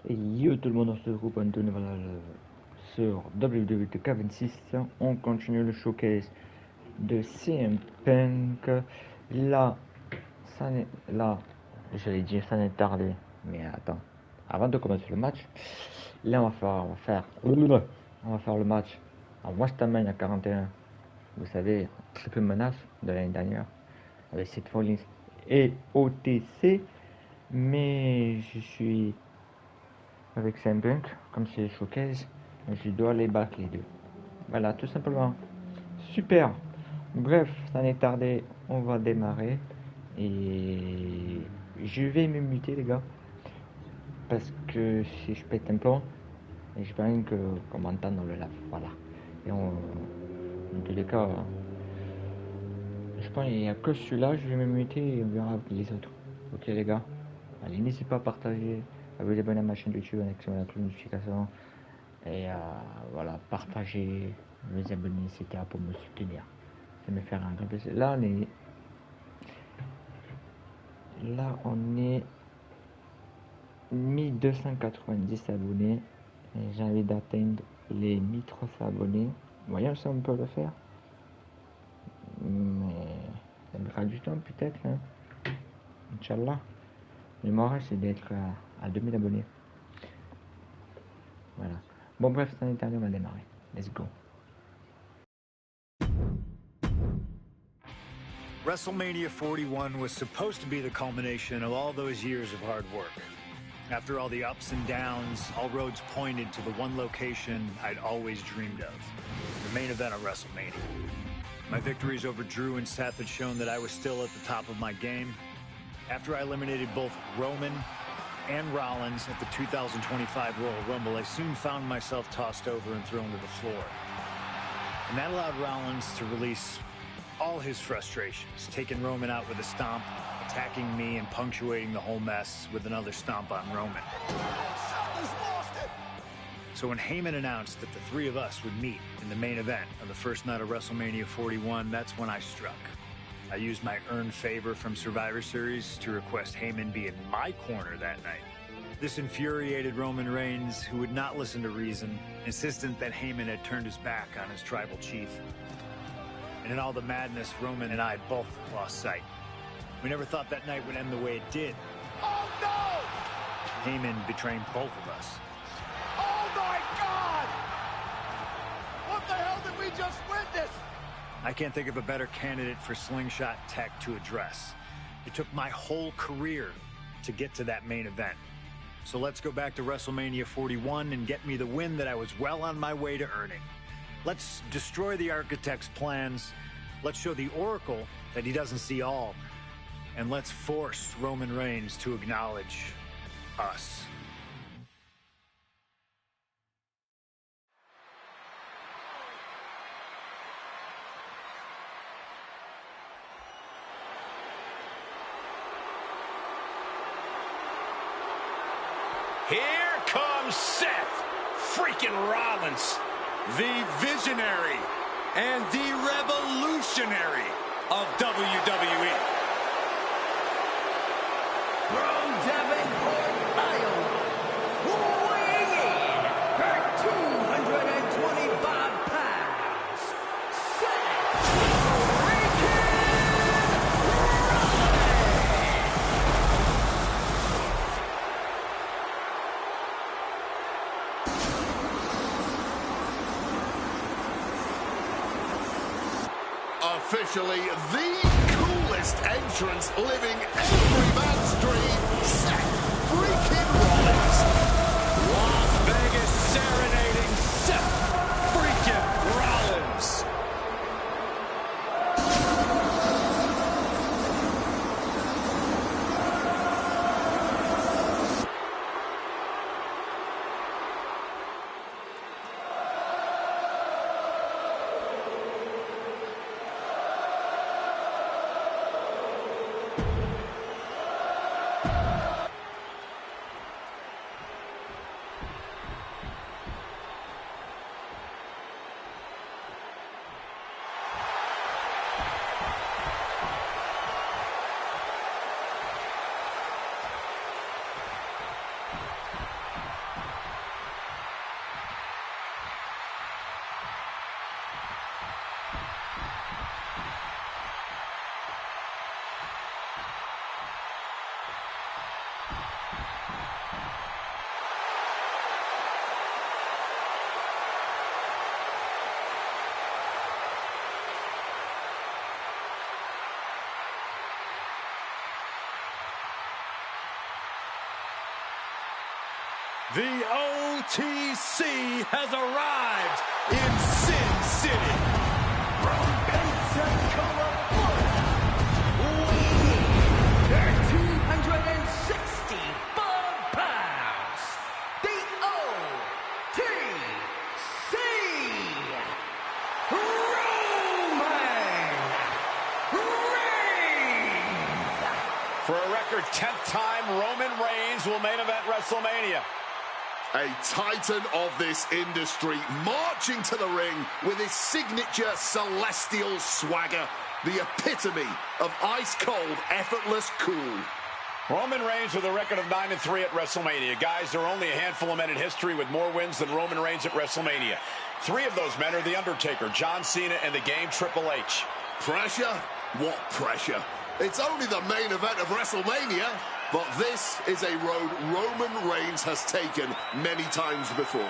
Yo tout le monde, on se retrouve un nouvel sur Wwe 2K26. On continue le showcase de CM Punk. Là, j'allais dire ça n'est tardé, mais attends. Avant de commencer le match, là on va faire le match en Wastaman à 41. Vous savez, triple menace de l'année dernière avec Seth Rollins et OTC. Mais je suis avec CM Punk, comme c'est showcase, je dois les battre les deux. Voilà, tout simplement. Super. Bref, ça n'est tardé, on va démarrer. Et je vais me muter les gars. Parce que si je pète un plomb, j'espère qu'on m'entend dans le lave. Voilà. Et en tous les cas, je pense qu'il n'y a que celui-là, je vais me muter et on verra les autres. Ok les gars. Allez, n'hésitez pas à partager, à vous abonner à ma chaîne YouTube avec la cloche de notification. Et voilà, partagez, vous abonner, etc. pour me soutenir. Ça me faire un grand plaisir. Là, on est 1290 abonnés. Et j'ai envie d'atteindre les 1300 abonnés. Voyons si on peut le faire. Mais ça me fera du temps peut-être. Hein. Inch'Allah. Le moral, c'est d'être à 2000 abonnés. Voilà. Bon, bref, ça n'est tardé, on va démarrer. Let's go. WrestleMania 41 was supposed to be the culmination of all those years of hard work. After all the ups and downs, all roads pointed to the one location I'd always dreamed of, the main event of WrestleMania. My victories over Drew and Seth had shown that I was still at the top of my game. After I eliminated both Roman and Rollins at the 2025 Royal Rumble, I soon found myself tossed over and thrown to the floor. And that allowed Rollins to release all his frustrations, taking Roman out with a stomp, attacking me, and punctuating the whole mess with another stomp on Roman. So when Heyman announced that the three of us would meet in the main event of the first night of WrestleMania 41, that's when I struck. I used my earned favor from Survivor Series to request Heyman be in my corner that night. This infuriated Roman Reigns, who would not listen to reason, insistent that Heyman had turned his back on his tribal chief. And in all the madness, Roman and I both lost sight. We never thought that night would end the way it did. Oh, no! Heyman betraying both of us. Oh, my God! What the hell did we just witness? I can't think of a better candidate for slingshot tech to address. It took my whole career to get to that main event. So let's go back to WrestleMania 41 and get me the win that I was well on my way to earning. Let's destroy the architect's plans. Let's show the Oracle that he doesn't see all. And let's force Roman Reigns to acknowledge us. Here comes Seth freaking Rollins, the visionary and the revolutionary of WWE. From Davenport, Iowa, weighing in at 225 pounds, Seth freaking Officially the coolest entrance living every man's dream, Seth freaking Rollins. Las Vegas serenading Seth freaking Rollins. The OTC has arrived in Sin City. From Pensacola, Florida, weighing 265 pounds, the OTC, Roman Reigns. For a record 10th time, Roman Reigns will main event WrestleMania. A titan of this industry, marching to the ring with his signature celestial swagger, the epitome of ice-cold, effortless cool. Roman Reigns with a record of 9-3 at WrestleMania. Guys, there are only a handful of men in history with more wins than Roman Reigns at WrestleMania. 3 of those men are The Undertaker, John Cena, and the Game Triple H. Pressure? What pressure? It's only the main event of WrestleMania. But this is a road Roman Reigns has taken many times before.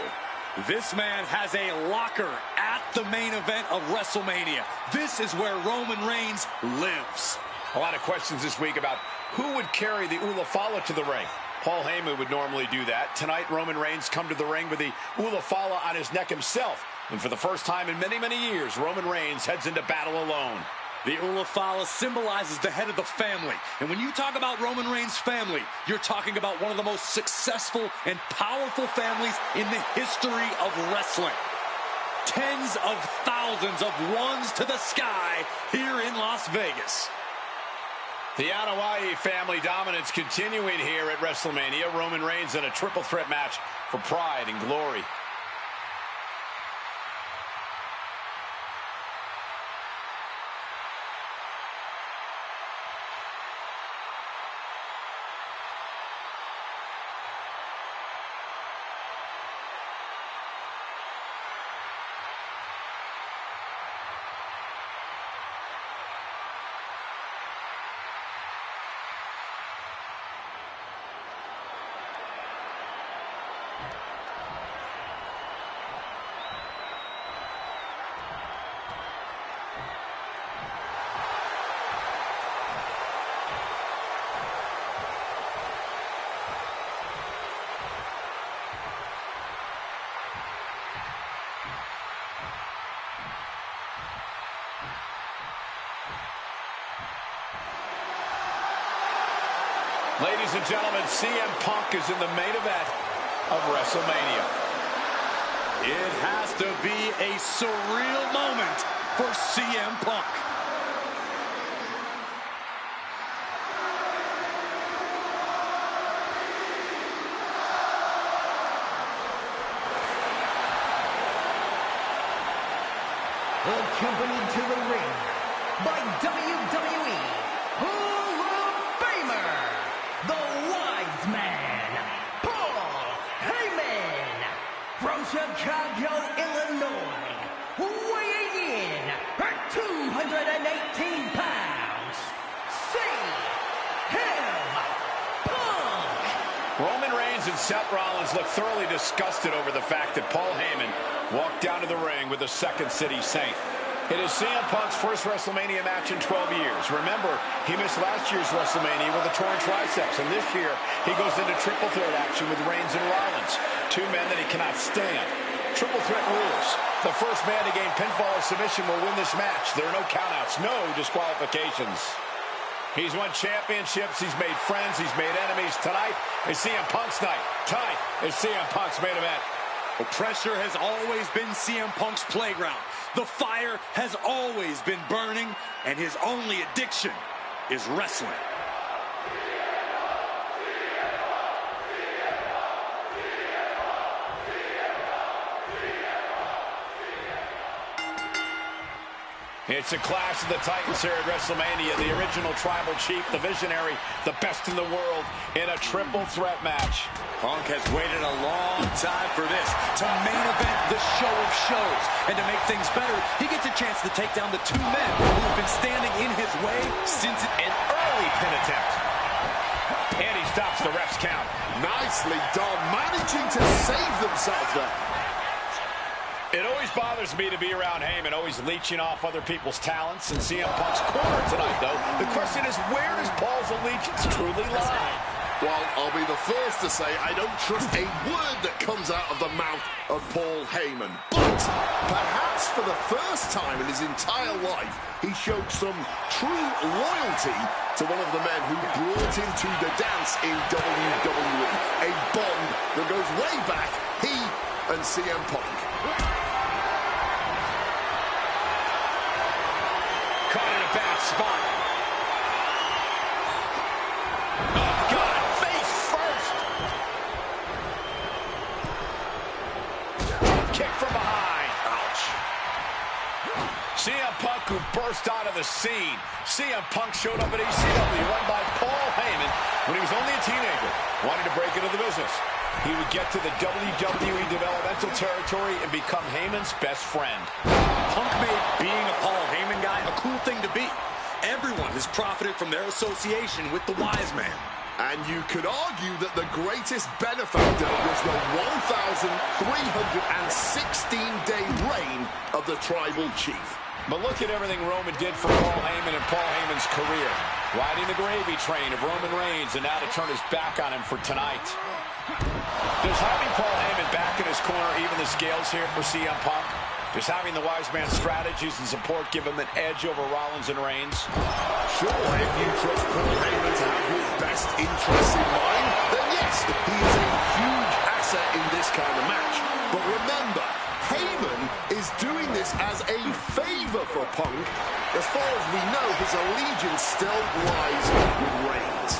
This man has a locker at the main event of WrestleMania. This is where Roman Reigns lives. A lot of questions this week about who would carry the Ulafala to the ring. Paul Heyman would normally do that. Tonight, Roman Reigns come to the ring with the Ulafala on his neck himself. And for the first time in many, many years, Roman Reigns heads into battle alone. The Ulafala symbolizes the head of the family. And when you talk about Roman Reigns' family, you're talking about one of the most successful and powerful families in the history of wrestling. Tens of thousands of ones to the sky here in Las Vegas. The Anoa'i family dominance continuing here at WrestleMania. Roman Reigns in a triple threat match for pride and glory. Ladies and gentlemen, CM Punk is in the main event of WrestleMania. It has to be a surreal moment for CM Punk. Accompanied to the ring by WWE Hall of Famer, the Wise Man, Paul Heyman, from Chicago, Illinois, weighing in at 218 pounds, CM Punk. Roman Reigns and Seth Rollins look thoroughly disgusted over the fact that Paul Heyman walked down to the ring with a second City Saint. It is CM Punk's first WrestleMania match in 12 years. Remember, he missed last year's WrestleMania with a torn triceps, and this year he goes into triple threat action with Reigns and Rollins, 2 men that he cannot stand. Triple threat rules. The first man to gain pinfall or submission will win this match. There are no countouts, no disqualifications. He's won championships, he's made friends, he's made enemies. Tonight is CM Punk's night. Tonight is CM Punk's main event. The pressure has always been CM Punk's playground. The fire has always been burning, and his only addiction is wrestling. It's a clash of the Titans here at WrestleMania. The original tribal chief, the visionary, the best in the world in a triple threat match. Punk has waited a long time for this, to main event the show of shows. And to make things better, he gets a chance to take down the 2 men who have been standing in his way since an early pin attempt. And he stops the ref's count. Nicely done, managing to save themselves there. It always bothers me to be around Heyman, always leeching off other people's talents. And CM Punk's corner tonight, though, the question is, where does Paul's allegiance truly lie? Well, I'll be the first to say I don't trust a word that comes out of the mouth of Paul Heyman. But perhaps for the first time in his entire life, he showed some true loyalty to one of the men who brought him to the dance in WWE. A bond that goes way back, he and CM Punk. Caught in a bad spot. Oh, God, face first. Kick from behind. Ouch. CM Punk, who burst onto the scene. CM Punk showed up at ECW, run by Paul Heyman, when he was only a teenager, wanting to break into the business. He would get to the WWE developmental territory and become Heyman's best friend. Punk made being a Paul Heyman guy a cool thing to be. Everyone has profited from their association with the Wise Man. And you could argue that the greatest benefactor was the 1,316-day reign of the Tribal Chief. But look at everything Roman did for Paul Heyman and Paul Heyman's career. Riding the gravy train of Roman Reigns, and now to turn his back on him for tonight. Does having Paul Heyman back in his corner even the scales here for CM Punk? Does having the Wise Man's strategies and support give him an edge over Rollins and Reigns? Sure, if you trust Paul Heyman to have your best interests in mind, then yes, he is a huge asset in this kind of match. But remember, Heyman is doing this as a favor for Punk. As far as we know, his allegiance still lies with Reigns.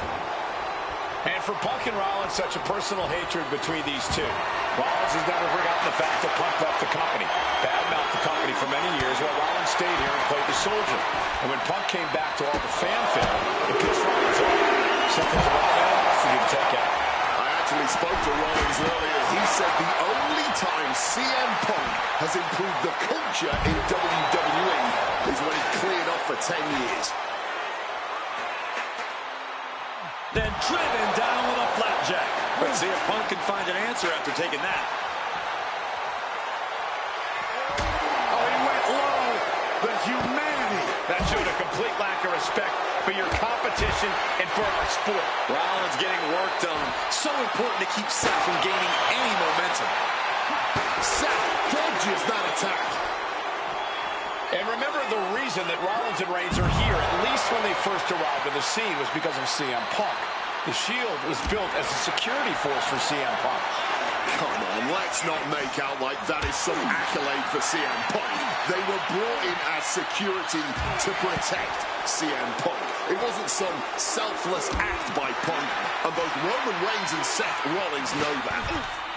And for Punk and Rollins, such a personal hatred between these two. Rollins has never forgotten the fact that Punk left the company, badmouthed the company for many years, while Rollins stayed here and played the soldier. And when Punk came back to all the fanfare, it pissed Rollins off. Something else he didn't take out. I actually spoke to Rollins earlier. He said the only time CM Punk has improved the culture in WWE is when he cleared off for 10 years. Then driven down with a flapjack. But CM Punk can find an answer after taking that. Oh, he went low. The humanity. That showed a complete lack of respect for your competition and for our sport. Rollins getting worked on. So important to keep Seth from gaining any momentum. Seth dodges that attack. And remember, the reason that Rollins and Reigns are here, at least when they first arrived on the scene, was because of CM Punk. The Shield was built as a security force for CM Punk. Come on, let's not make out like that is some accolade for CM Punk. They were brought in as security to protect CM Punk. It wasn't some selfless act by Punk, and both Roman Reigns and Seth Rollins know that.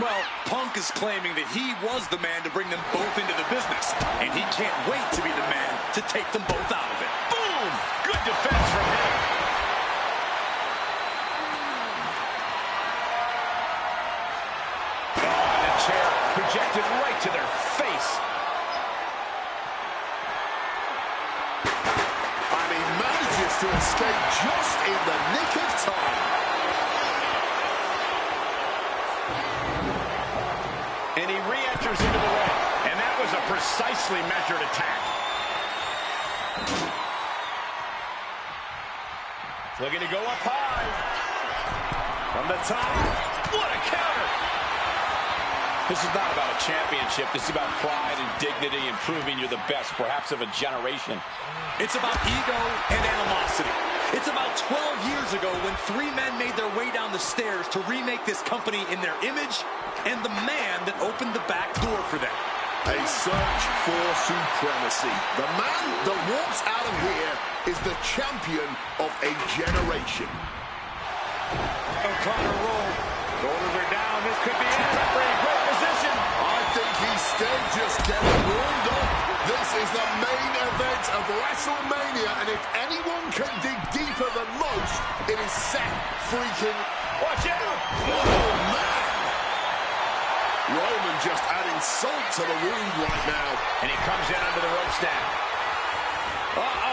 Well, Punk is claiming that he was the man to bring them both into the business, and he can't wait to be the man to take them both out of it. Boom! Good defense from him. Oh, and the chair projected right to their face. And he manages to escape just in the nick of time. And he re-enters into the ring. And that was a precisely measured attack. Looking to go up high. From the top. What a counter. This is not about a championship. This is about pride and dignity and proving you're the best, perhaps of a generation. It's about ego and animosity. It's about 12 years ago when three men made their way down the stairs to remake this company in their image, and the man that opened the back door for them. A search for supremacy. The man that walks out of here is the champion of a generation. O'Connor roll. Shoulders are down. This could be it. Referee, great position. I think he's still just getting warmed up. This is the main event of WrestleMania, and if anyone can dig deeper than most, it is Seth freaking... Watch out! Oh, man! Roman just adding salt to the wound right now. And he comes in under the ropes now. Uh-oh.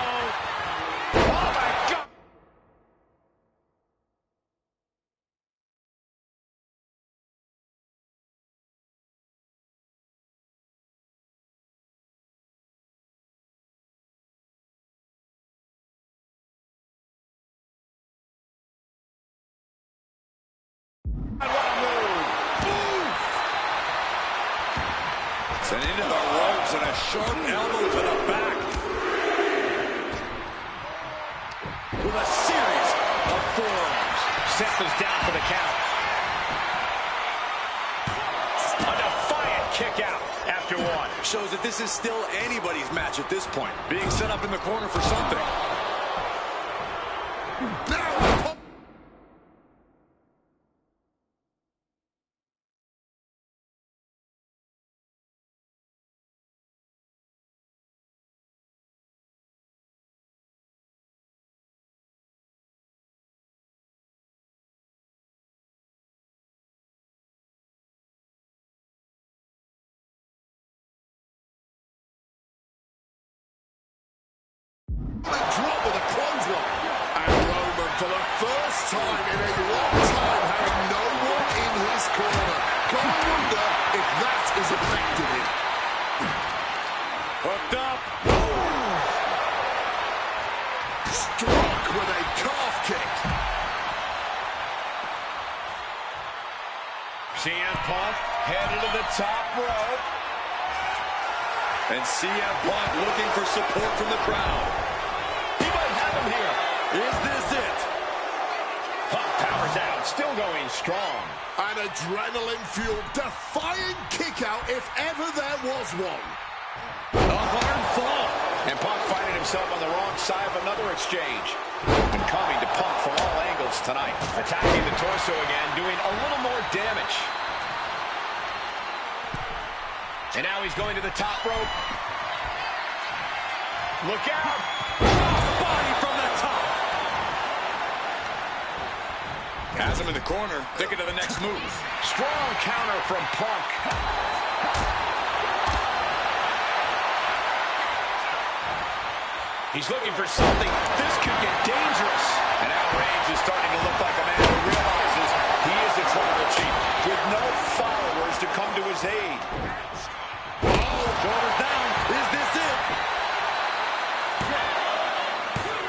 And into the ropes and a sharp elbow to the back. With a series of forearms. Seth is down for the count. A defiant kick out after one. Shows that this is still anybody's match at this point. Being set up in the corner for something. Now, drop with a clothesline. And Roman, for the first time in a long time, having no one in his corner. Can't wonder if that is affecting him. Hooked up. Struck with a calf kick. CM Punk headed to the top rope. And CM Punk looking for support from the crowd. He might have him here. Is this it? Punk powers out, still going strong. An adrenaline-fueled, defying kick-out if ever there was one. Up iron fall. And Punk finding himself on the wrong side of another exchange. And coming to Punk from all angles tonight. Attacking the torso again, doing a little more damage. And now he's going to the top rope. Look out! Body from the top. Has him in the corner, thinking of the next move. Strong counter from Punk. He's looking for something. This could get dangerous. And now Reigns is starting to look like a man who realizes he is the tribal chief with no followers to come to his aid. Shoulders down. Is this it?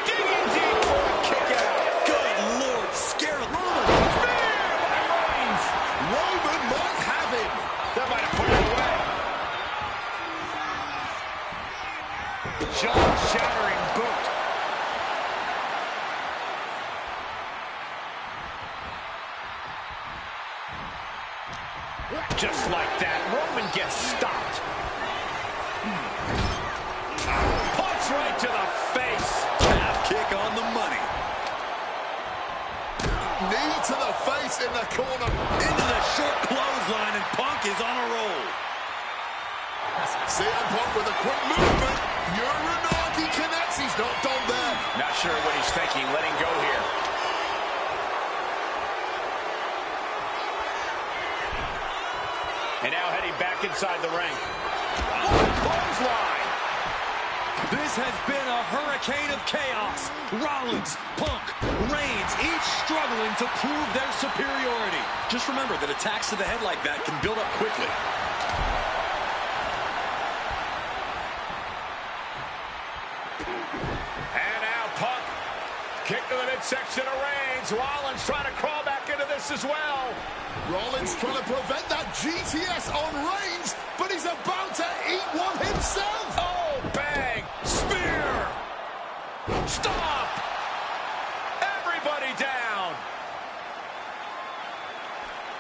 Digging deep for a kick out. Good Lord. Scared of Roman. Spear by Reigns. Roman might have him. That might have put it away. Jaw-shattering boot. Just like that, Roman gets stopped. Punch right to the face. Calf kick on the money. Knee to the face in the corner. Into the short clothesline, and Punk is on a roll. CM Punk with a quick movement. Uranagi connects. He's not done there. Not sure what he's thinking, letting go here. And now heading back inside the ring. Clothesline. This has been a hurricane of chaos. Rollins, Punk, Reigns, each struggling to prove their superiority. Just remember that attacks to the head like that can build up quickly. And now Punk. Kick to the midsection of Reigns. Rollins trying to crawl back into this as well. Rollins trying to prevent that GTS on Reigns, but he's about to eat one himself. Oh, bang. Spear. Stop. Everybody down.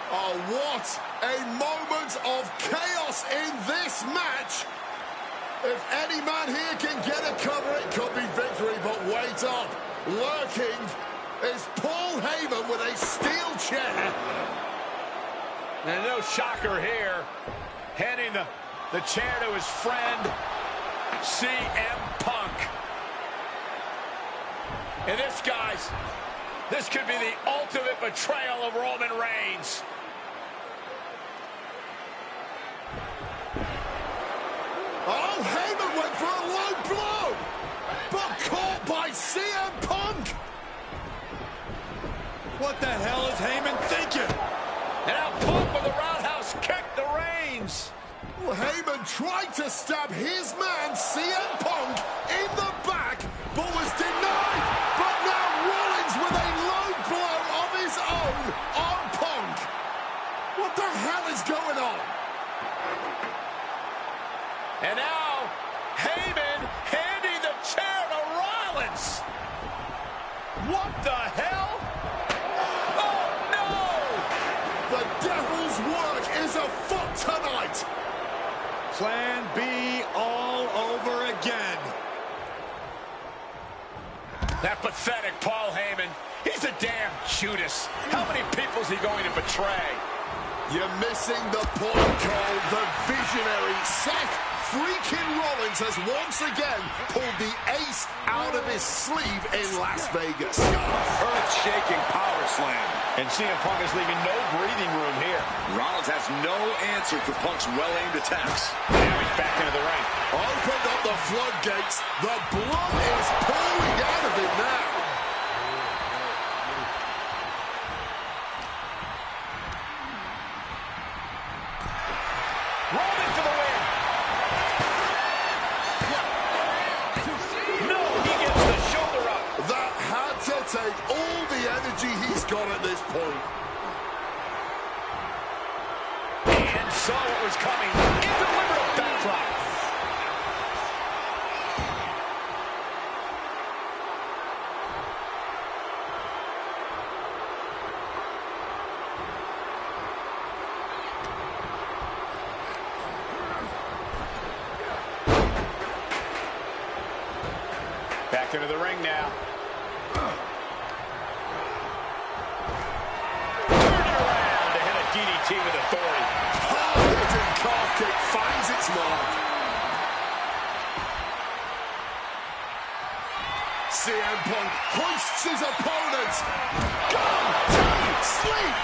Oh, what a moment of chaos in this match. If any man here can get a cover, it could be victory, but wait up. Lurking is Paul Heyman with a steel chair. And no shocker here. Handing the chair to his friend, CM Punk. And this, guys, this could be the ultimate betrayal of Roman Reigns. Oh, Heyman went for a low blow, but caught by CM Punk. What the hell is Heyman thinking? And now Punk with a roundhouse kick to Reigns. Well, Heyman tried to stab his man, CM Punk, in the back, but was denied. But now Rollins with a low blow of his own on Punk. What the hell is going on? hell? Oh, no! The devil's work is afoot tonight. Plan B all over again. That pathetic Paul Heyman. He's a damn Judas. How many people is he going to betray? You're missing the point, Cole. The visionary Seth freaking Rollins has once again pulled the ace out of his sleeve in Las Vegas. Earth-shaking power slam. And CM Punk is leaving no breathing room here. Rollins has no answer for Punk's well-aimed attacks. Now he's back into the ring. Opened up the floodgates. The blood is pouring out of him now. Roman for the win. No, he gets the shoulder up. That had to take all the energy he's got at this point. And saw what was coming and delivered a backdrop. Back into the ring now. Turn it around to hit a DDT with authority. Hard-hitting calf kick finds its mark. CM Punk hoists his opponent. Gone to sleep.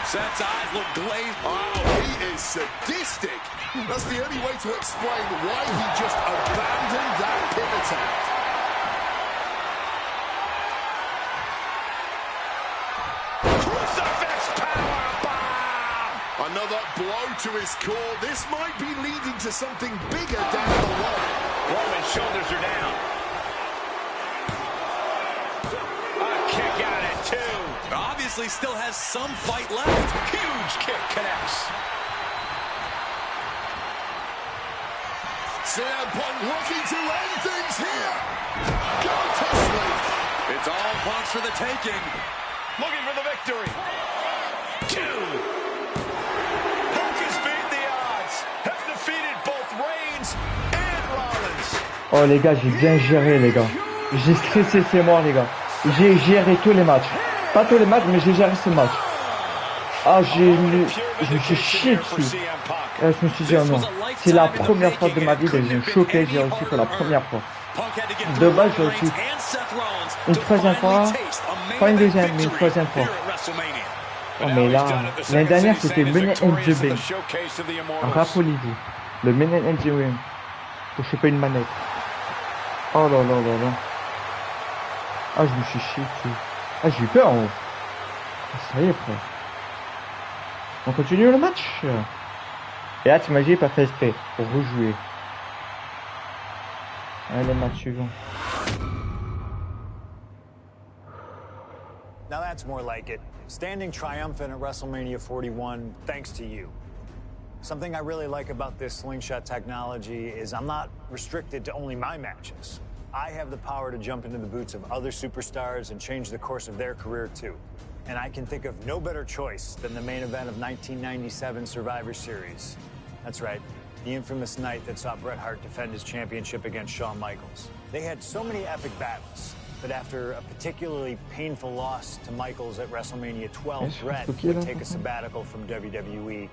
Seth's eyes look glazed. Oh, he is sadistic. That's the only way to explain why he just abandoned that pin attempt. Crucifix powerbomb! Another blow to his core. This might be leading to something bigger down the line. Roman's shoulders are down. A kick out at 2. Obviously still has some fight left. Huge kick connects. CM Punk looking to end things here. Go to sleep. It's all Punk's for the taking. Looking for the victory. 2. Punk has beat the odds. Has defeated both Reigns and Rollins. Oh les gars, j'ai bien géré les gars. J'ai stressé, c'est moi les gars. J'ai géré tous les matchs. Pas tous les matchs, mais j'ai géré ce match. Ah, je me suis chié dessus. Je me suis dit, oh non, c'est la première fois de ma vie que j'ai choqué, j'ai réussi pour la première fois. De base, j'ai réussi une troisième fois, pas une deuxième, mais une troisième fois. Oh, mais là, l'année dernière, c'était le Main and the Bank. Rappelez-vous, le Main and the Bank. Pour choper une manette. Oh là là là là. Ah, je me suis chié dessus. Ah, j'ai eu peur en haut. Ça y est, frère. On continue le match. Et là, t'imagines, j'ai pas fait exprès pour rejouer. Allez, match suivant. Now that's more like it. Standing triumphant at WrestleMania 41 thanks to you. Something I really like about this slingshot technology is I'm not restricted to only my matches. I have the power to jump into the boots of other superstars and change the course of their career too. And I can think of no better choice than the main event of 1997 Survivor Series. That's right, the infamous night that saw Bret Hart defend his championship against Shawn Michaels. They had so many epic battles, but after a particularly painful loss to Michaels at WrestleMania 12, Bret would take a sabbatical from WWE,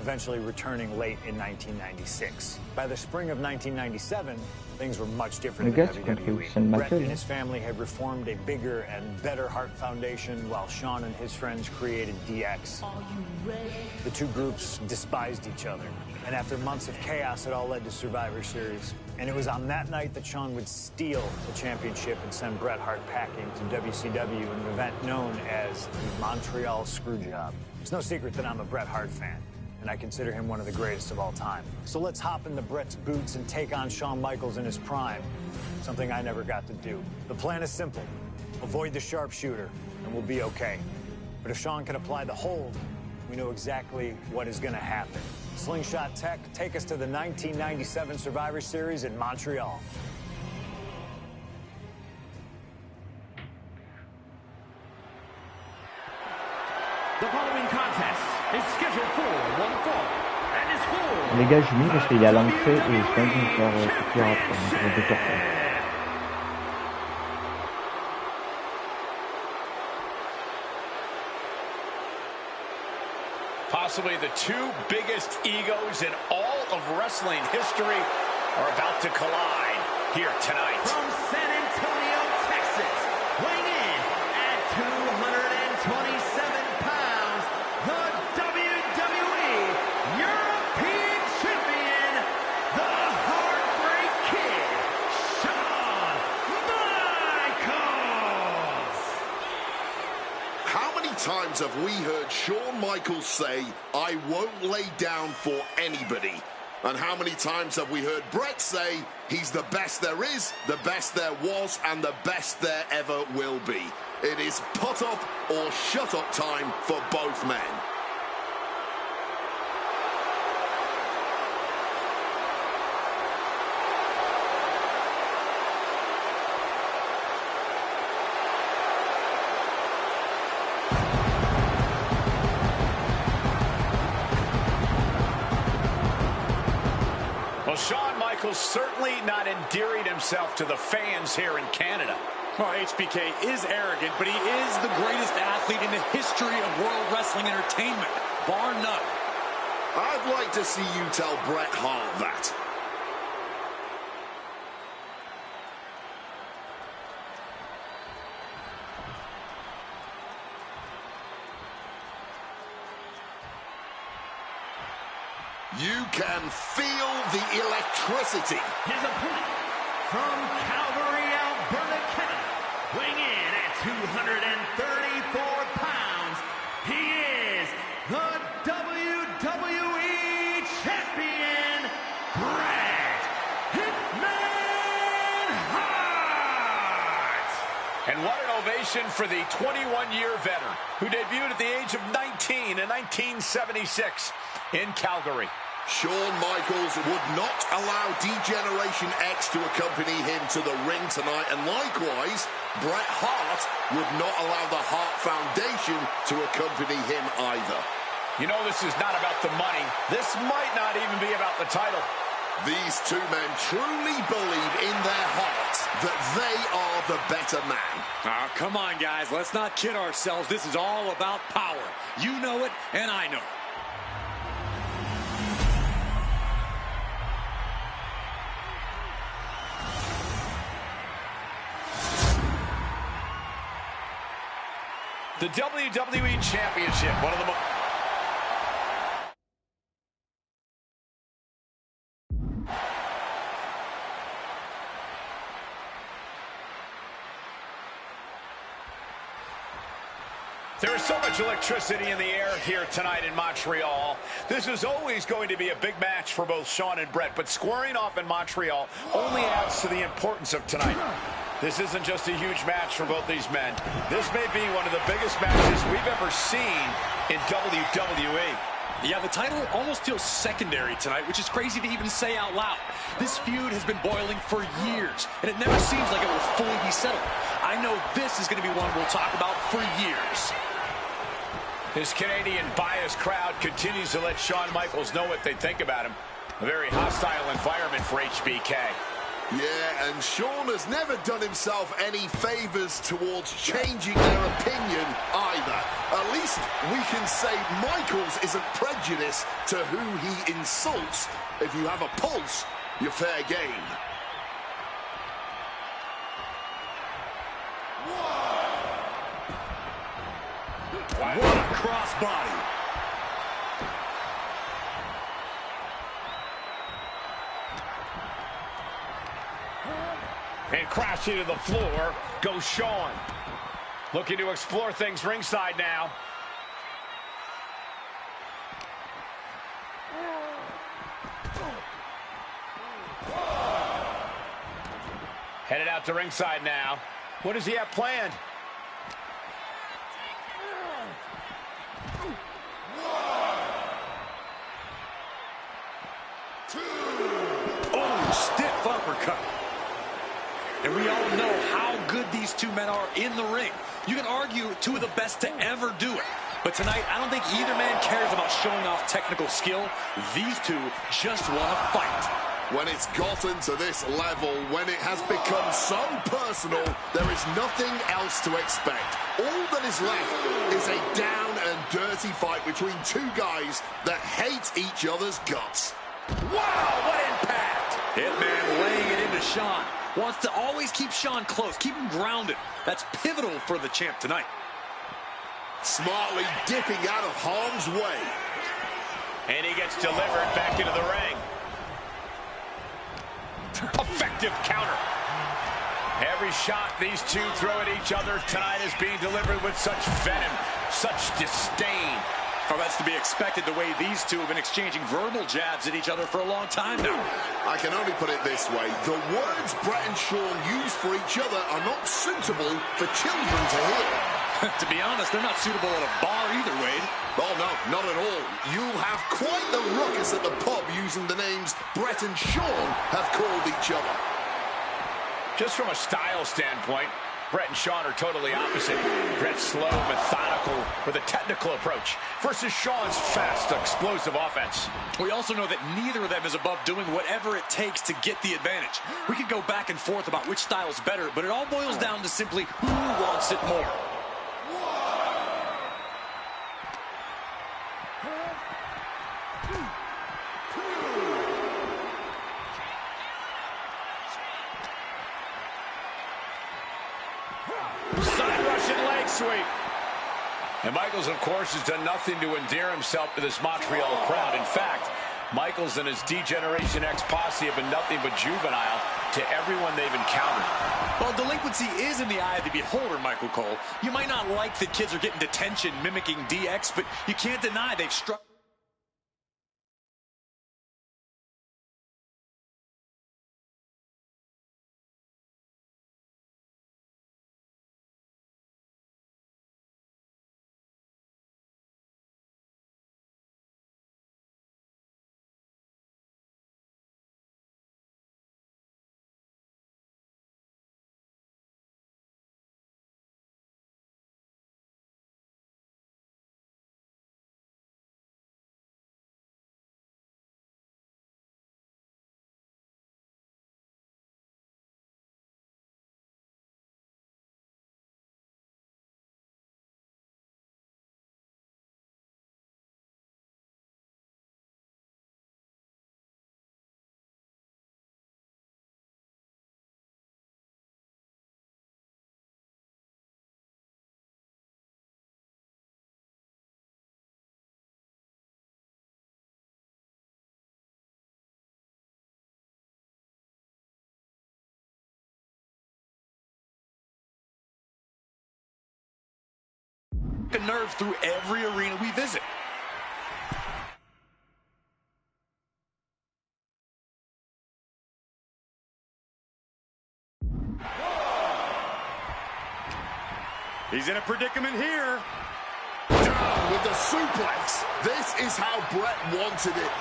eventually returning late in 1996. By the spring of 1997, things were much different in WWE. Bret and his family had reformed a bigger and better Hart Foundation, while Shawn and his friends created DX. The two groups despised each other, and after months of chaos, it all led to Survivor Series. And it was on that night that Shawn would steal the championship and send Bret Hart packing to WCW in an event known as the Montreal Screwjob. It's no secret that I'm a Bret Hart fan, and I consider him one of the greatest of all time. So let's hop into Bret's boots and take on Shawn Michaels in his prime, something I never got to do. The plan is simple. Avoid the sharpshooter, and we'll be okay. But if Shawn can apply the hold, we know exactly what is going to happen. Slingshot Tech, take us to the 1997 Survivor Series in Montreal. The following contest is scheduled for one fall and is for Les gars, je mis parce qu'il est à l'entrée et je pense qu'il va faire pirate dans le décor. Possibly the two biggest egos in all of wrestling history are about to collide here tonight. from San Antonio, Texas, weighing in at 227 pounds, the WWE European Champion, the Heartbreak Kid, Shawn Michaels. How many times have we heard Shawn Michaels say, "I won't lay down for anybody"? And how many times have we heard Bret say, he's the best there is, the best there was, and the best there ever will be? It is put up or shut up time for both men. Well, Shawn Michaels certainly not endearing himself to the fans here in Canada. Well, HBK is arrogant, but he is the greatest athlete in the history of World Wrestling Entertainment, bar none. I'd like to see you tell Bret Hart that. You can feel the electricity. His opponent from Calgary, Alberta, Canada, weighing in at 234 pounds, he is the WWE Champion, Bret Hitman Hart. And what an ovation for the 21-year veteran who debuted at the age of 19 in 1976 in Calgary. Shawn Michaels would not allow D-Generation X to accompany him to the ring tonight, and likewise, Bret Hart would not allow the Hart Foundation to accompany him either. You know, this is not about the money. This might not even be about the title. These two men truly believe in their hearts that they are the better man. Oh, come on, guys. Let's not kid ourselves. This is all about power. You know it, and I know it. The WWE Championship, one of the most... There is so much electricity in the air here tonight in Montreal. This is always going to be a big match for both Shawn and Bret, but squaring off in Montreal only adds to the importance of tonight. This isn't just a huge match for both these men. This may be one of the biggest matches we've ever seen in WWE. Yeah, the title almost feels secondary tonight, which is crazy to even say out loud. This feud has been boiling for years, and it never seems like it will fully be settled. I know this is going to be one we'll talk about for years. This Canadian biased crowd continues to let Shawn Michaels know what they think about him. A very hostile environment for HBK. Yeah, and Shawn has never done himself any favors towards changing their opinion either. At least we can say Michaels isn't prejudiced to who he insults. If you have a pulse, you're fair game. What a crossbody. And crashing to the floor goes Shawn. Looking to explore things ringside now. Headed out to ringside now. What does he have planned? Oh, stiff uppercut. And we all know how good these two men are in the ring. You can argue two of the best to ever do it. But tonight, I don't think either man cares about showing off technical skill. These two just want to fight. When it's gotten to this level, when it has become so personal, there is nothing else to expect. All that is left is a down and dirty fight between two guys that hate each other's guts. Wow, what impact! Hitman laying it into Sean. Wants to always keep Sean close, keep him grounded. That's pivotal for the champ tonight. Smartly dipping out of harm's way. And he gets delivered back into the ring. Effective counter. Every shot these two throw at each other tonight is being delivered with such venom, such disdain. Oh, that's to be expected the way these two have been exchanging verbal jabs at each other for a long time now. I can only put it this way. The words Brett and Sean use for each other are not suitable for children to hear. To be honest, they're not suitable at a bar either, Wade. Oh, no, not at all. You'll have quite the ruckus at the pub using the names Brett and Sean have called each other. Just from a style standpoint, Brett and Sean are totally opposite. Brett's slow, methodical, with a technical approach versus Sean's fast, explosive offense. We also know that neither of them is above doing whatever it takes to get the advantage. We could go back and forth about which style is better, but it all boils down to simply who wants it more. Side Russian leg sweep. And Michaels, of course, has done nothing to endear himself to this Montreal crowd. In fact, Michaels and his D-Generation X posse have been nothing but juvenile to everyone they've encountered. Well, delinquency is in the eye of the beholder, Michael Cole. You might not like that kids are getting detention mimicking DX, but you can't deny they've struck. A nerve through every arena we visit. He's in a predicament here. Down with the suplex. This is how Brett wanted it.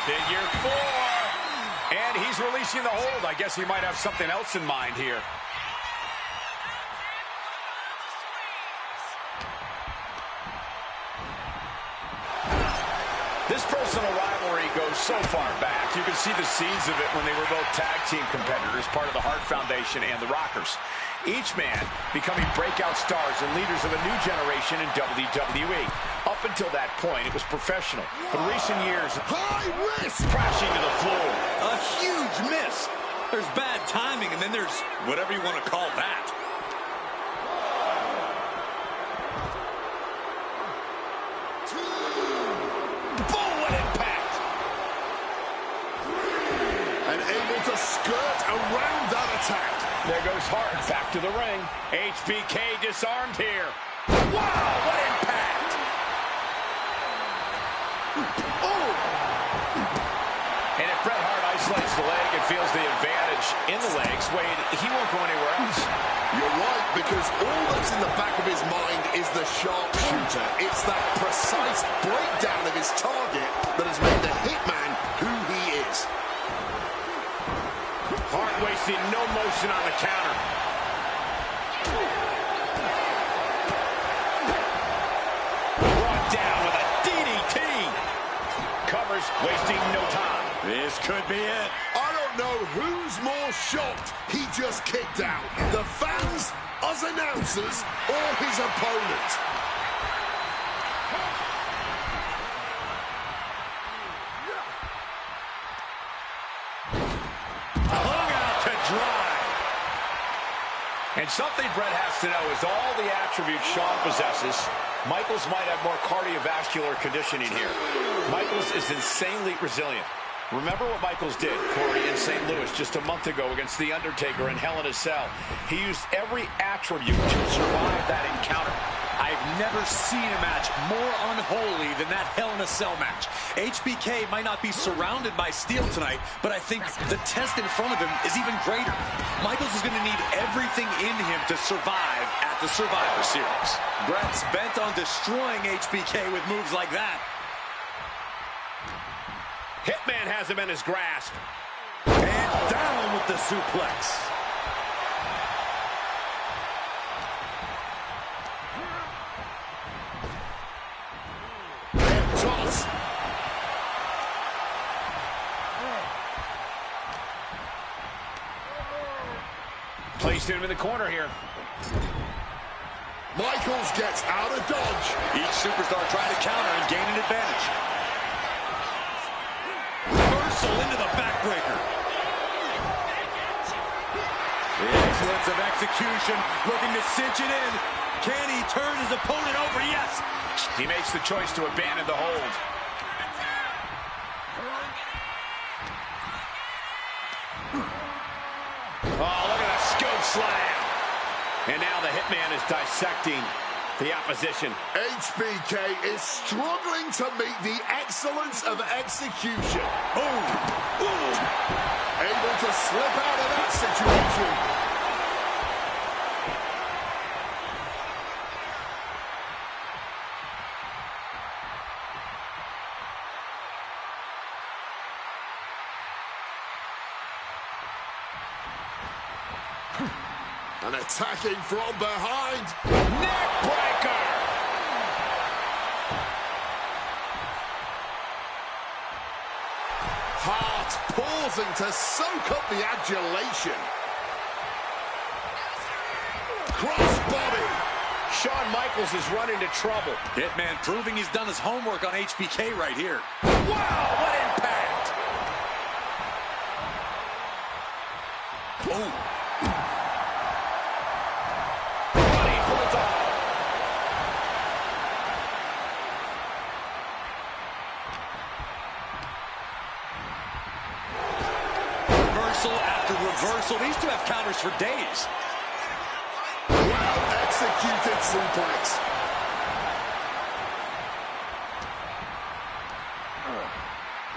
Figure 4. And he's releasing the hold. I guess he might have something else in mind here. This personal rivalry goes so far back. You can see the seeds of it when they were both tag team competitors, part of the Hart Foundation and the Rockers. Each man becoming breakout stars and leaders of a new generation in WWE. Up until that point, it was professional. But recent years, High risk. crashing to the floor. A huge miss. There's bad timing, and then there's whatever you want to call that. Skirt around that attack. There goes Hart back to the ring. HBK disarmed here. Wow, what impact! Oh! And if Bret Hart isolates the leg and feels the advantage in the legs, Wade, he won't go anywhere else. You're right, because all that's in the back of his mind is the sharpshooter. It's that precise breakdown of his target that has made the Hitman who he is. Hart wasting no motion on the counter. wasting no time. This could be it. I don't know who's more shocked he just kicked out. The fans, us announcers, or his opponent. Hung out to dry. And something Brett has to know is all the attributes Shawn possesses, Michaels might have more cardiovascular conditioning here. Michaels is insanely resilient. Remember what Michaels did, Corey, in St. Louis just a month ago against The Undertaker in Hell in a Cell. He used every attribute to survive that encounter. I've never seen a match more unholy than that Hell in a Cell match. HBK might not be surrounded by steel tonight, but I think the test in front of him is even greater. Michaels is going to need everything in him to survive at the Survivor Series. Brett's bent on destroying HBK with moves like that. Hitman has him in his grasp. And down with the suplex. Toss. Placed him in the corner here. Michaels gets out of dodge. Each superstar trying to counter and gain an advantage. Reversal into the backbreaker. The excellence of execution, looking to cinch it in. Can he turn his opponent over? Yes. He makes the choice to abandon the hold. Oh, look at that scope slam. And now the Hitman is dissecting the opposition. HBK is struggling to meet the excellence of execution. Oh, Able to slip out of that situation. And attacking from behind. Neck breaker. Hart pausing to soak up the adulation. Crossbody. Shawn Michaels is running into trouble. Hitman proving he's done his homework on HBK right here. Wow, what impact. Oh. After reversal, these two have counters for days. Well executed suplex.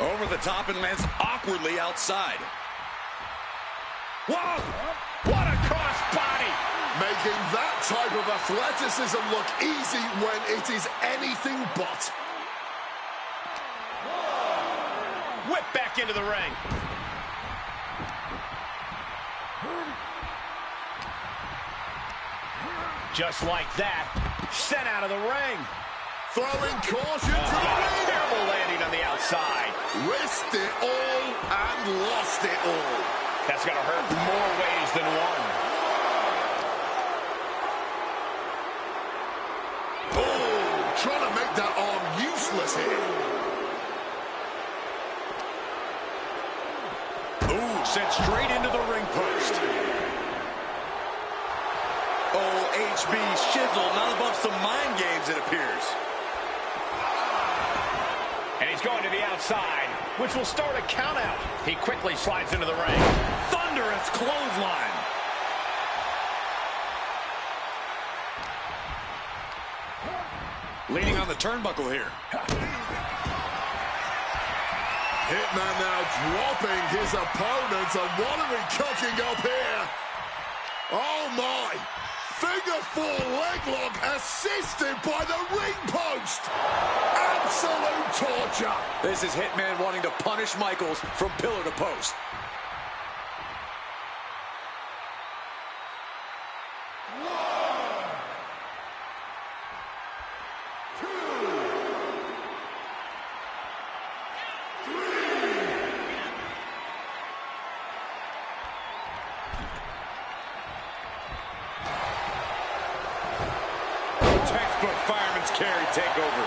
Over the top and lands awkwardly outside. Whoa! What a crossbody! Making that type of athleticism look easy when it is anything but. Whip back into the ring. Just like that, sent out of the ring. Throwing caution to the ring. Terrible landing on the outside. Risked it all and lost it all. That's going to hurt more ways than one. Oh, trying to make that arm useless here. Ooh, sent straight into the ring post. Oh, HB shizzle, not above some mind games, it appears. And he's going to the outside, which will start a count out. He quickly slides into the ring. Thunderous clothesline. Leaning on the turnbuckle here. Hitman now dropping his opponent, and what are we cooking up here? Oh my! Figure four leg lock assisted by the ring post. Absolute torture. This is Hitman wanting to punish Michaels from pillar to post. Three. Textbook fireman's carry takeover.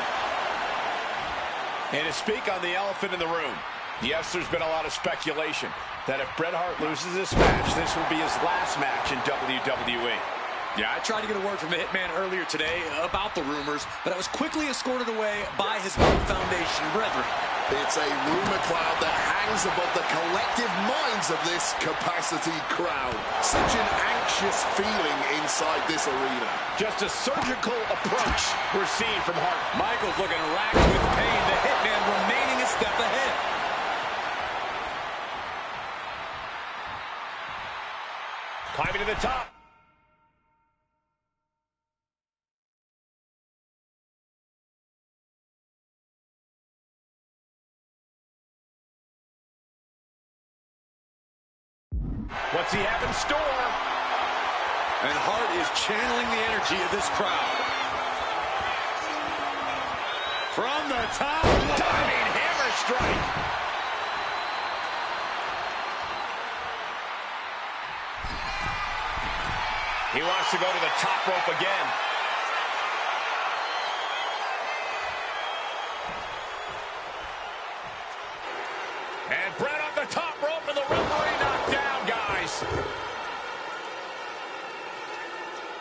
And to speak on the elephant in the room, yes, there's been a lot of speculation that if Bret Hart loses this match, this will be his last match in WWE. Yeah, I tried to get a word from the Hitman earlier today about the rumors, but I was quickly escorted away by his own Foundation brethren. It's a rumor cloud that hangs above the collective minds of this capacity crowd. Such an anxious feeling inside this arena. Just a surgical approach we're seeing from Hart. Michaels looking racked with pain. The Hitman remaining a step ahead. Climbing to the top. What's he have in store? And Hart is channeling the energy of this crowd. From the top. Diving hammer strike. He wants to go to the top rope again. And Bret on the top rope, and the referee knocked down, guys.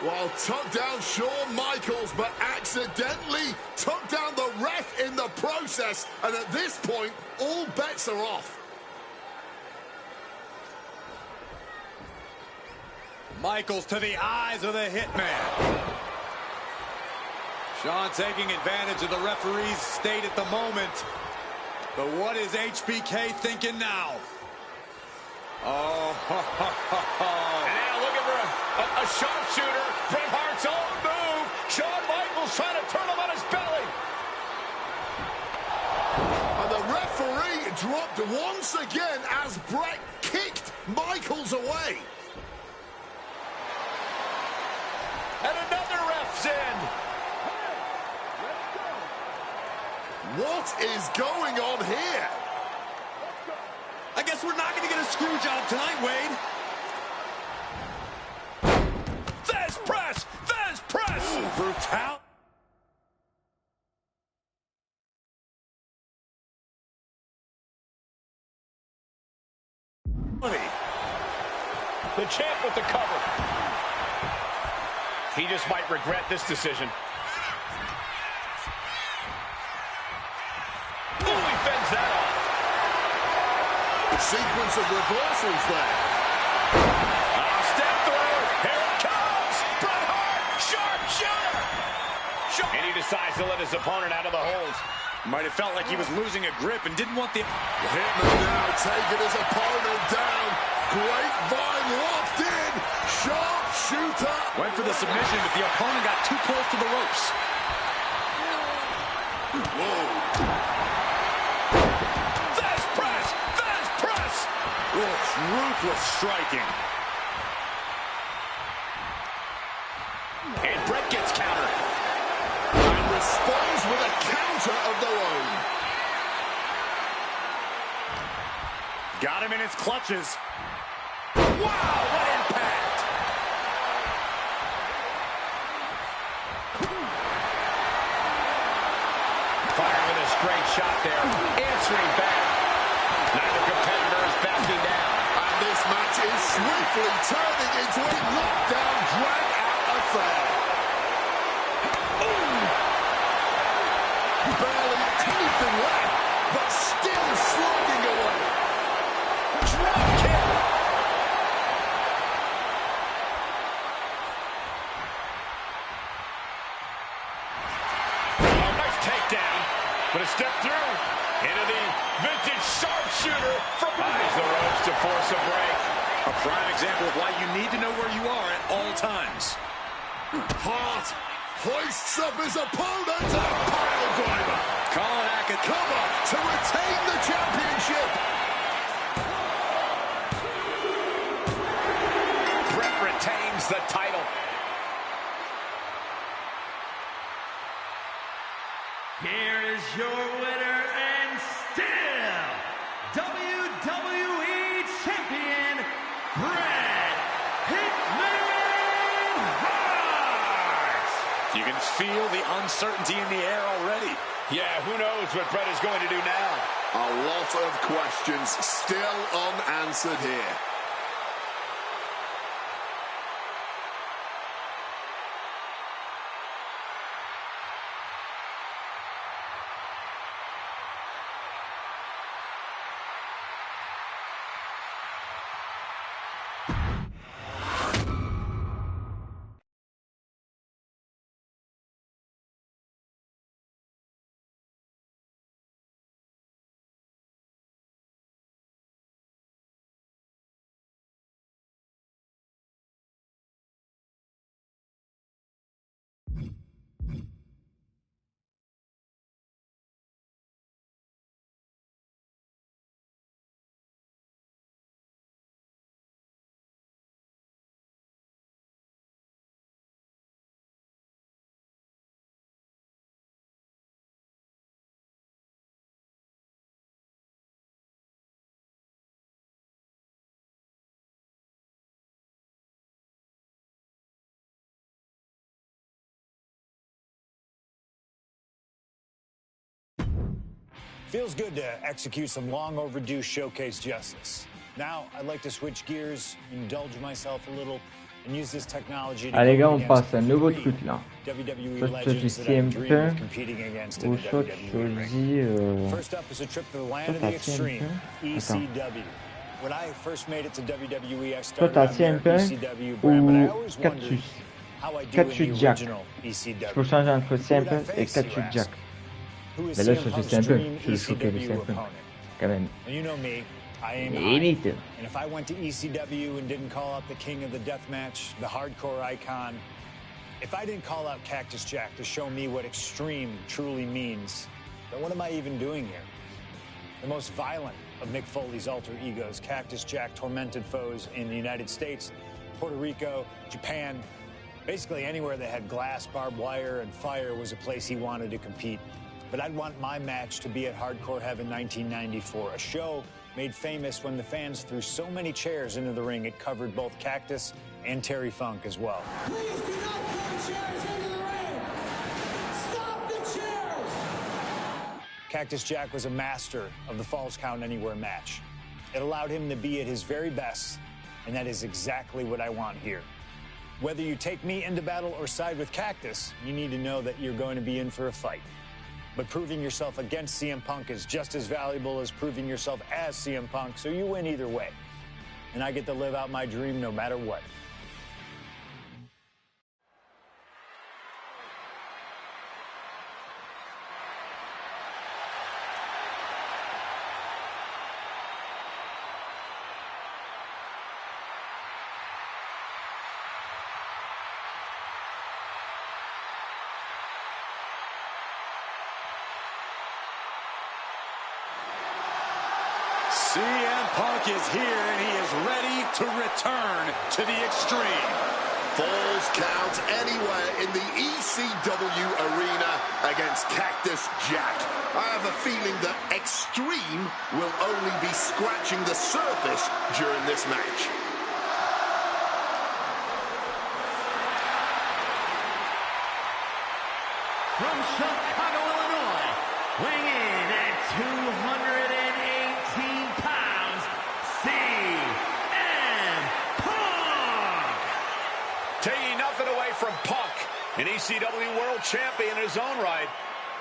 Well, took down Shawn Michaels, but accidentally took down the ref in the process. And at this point, all bets are off. Michaels to the eyes of the Hitman. Shawn taking advantage of the referee's state at the moment. But what is HBK thinking now? Oh, and now looking for a sharpshooter. Bret Hart's own move. Shawn Michaels trying to turn him on his belly. And the referee dropped once again as Bret kicked Michaels away. And another ref's in. What is going on here? I guess we're not going to get a screw job tonight, Wade. Fez press! Fez press! Ooh, brutal. The champ with the cover. He just might regret this decision. Ooh, he fends that off. Sequence of reversals there. Step through. Here it comes. Bret Hart. Sharpshooter. And he decides to let his opponent out of the hold. Might have felt like he was losing a grip and didn't want the... Hitman now taking his opponent down. Grapevine locked in. Sharpshooter. Went for the submission, but the opponent got too close to the ropes. Whoa. Fez press. Fez press. Ruthless striking. And Bret gets countered. And responds with a counter of their own. Got him in his clutches. Wow, what impact! Firing with a straight shot there. Answering back. Neither competitor is backing down. And this match is swiftly turning into a knockdown, drag-out affair. Barely anything left, but still slugging away. Drop kick. Oh, nice takedown. But a step through into the vintage sharpshooter from eyes the ropes to force a break. A prime example of why you need to know where you are at all times. Hart hoists up his opponent and a pile driver. Colin Atkins Cover to retain the championship. Bret retains the title. Here is your winner and still WWE Champion, Bret Hitman Hart. You can feel the uncertainty in the air already. Yeah, who knows what Brett is going to do now? A lot of questions still unanswered here. Feels good to execute some long overdue showcase justice. Now, I'd like to switch gears, indulge myself a little, and use this technology to Allez les go gars, on against passe à un nouveau three truc là. WWE Soit je legends choisis that I CMP, dream of competing against in ou the soit tu WWE ring. choisis... First up is a trip to the land of Toi the t'as CMP. extreme, ECW. When I first made it to WWE, I Toi started t'as on their CMP ECW brand, but I ou always wondered Cactus. how I do in Cactus the Jack. original Je ECW. peux changer entre Who would I CMP et face, you Cactus ask? Jack. Who is Mais là je CM choisis Punk's CMP. dream Je vais choquer le ECW CMP. opponent? Quand même. And you know me, I aim high. Limite. And if I went to ECW and didn't call out the king of the deathmatch, the hardcore icon, if I didn't call out Cactus Jack to show me what extreme truly means, then what am I even doing here? The most violent of Mick Foley's alter egos, Cactus Jack tormented foes in the United States, Puerto Rico, Japan, basically anywhere that had glass, barbed wire, and fire was a place he wanted to compete. But I'd want my match to be at Hardcore Heaven 1994, a show made famous when the fans threw so many chairs into the ring it covered both Cactus and Terry Funk as well. Please do not throw chairs into the ring! Stop the chairs! Cactus Jack was a master of the Falls Count Anywhere match. It allowed him to be at his very best, and that is exactly what I want here. Whether you take me into battle or side with Cactus, you need to know that you're going to be in for a fight. But proving yourself against CM Punk is just as valuable as proving yourself as CM Punk, so you win either way. And I get to live out my dream no matter what. CM Punk is here, and he is ready to return to the extreme. Falls Count Anywhere in the ECW arena against Cactus Jack. I have a feeling that extreme will only be scratching the surface during this match. From Chicago, Illinois, weighing in at 218 pounds, CM Punk! Taking nothing away from Punk, an ECW World Champion in his own right.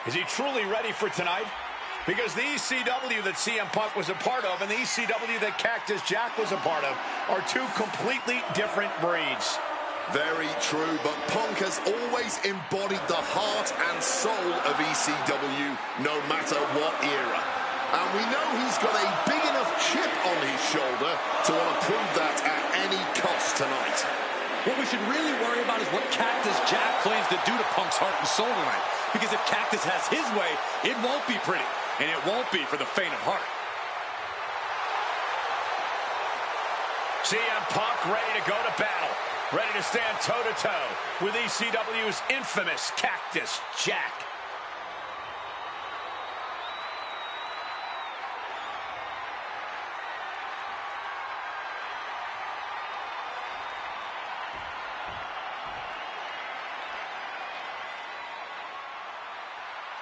Is he truly ready for tonight? Because the ECW that CM Punk was a part of and the ECW that Cactus Jack was a part of are two completely different breeds. Very true, but Punk has always embodied the heart and soul of ECW, no matter what era. And we know he's got a big enough chip on his shoulder to want to prove that at any cost tonight. What we should really worry about is what Cactus Jack plans to do to Punk's heart and soul tonight. Because if Cactus has his way, it won't be pretty. And it won't be for the faint of heart. CM Punk ready to go to battle. Ready to stand toe-to-toe with ECW's infamous Cactus Jack.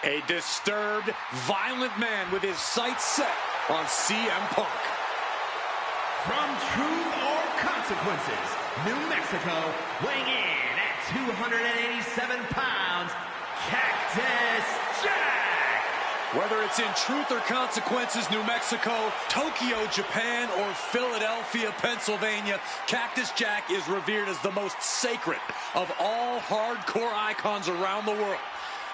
A disturbed, violent man with his sights set on CM Punk. From Truth or Consequences, New Mexico, weighing in at 287 pounds, Cactus Jack! Whether it's in Truth or Consequences, New Mexico, Tokyo, Japan, or Philadelphia, Pennsylvania, Cactus Jack is revered as the most sacred of all hardcore icons around the world.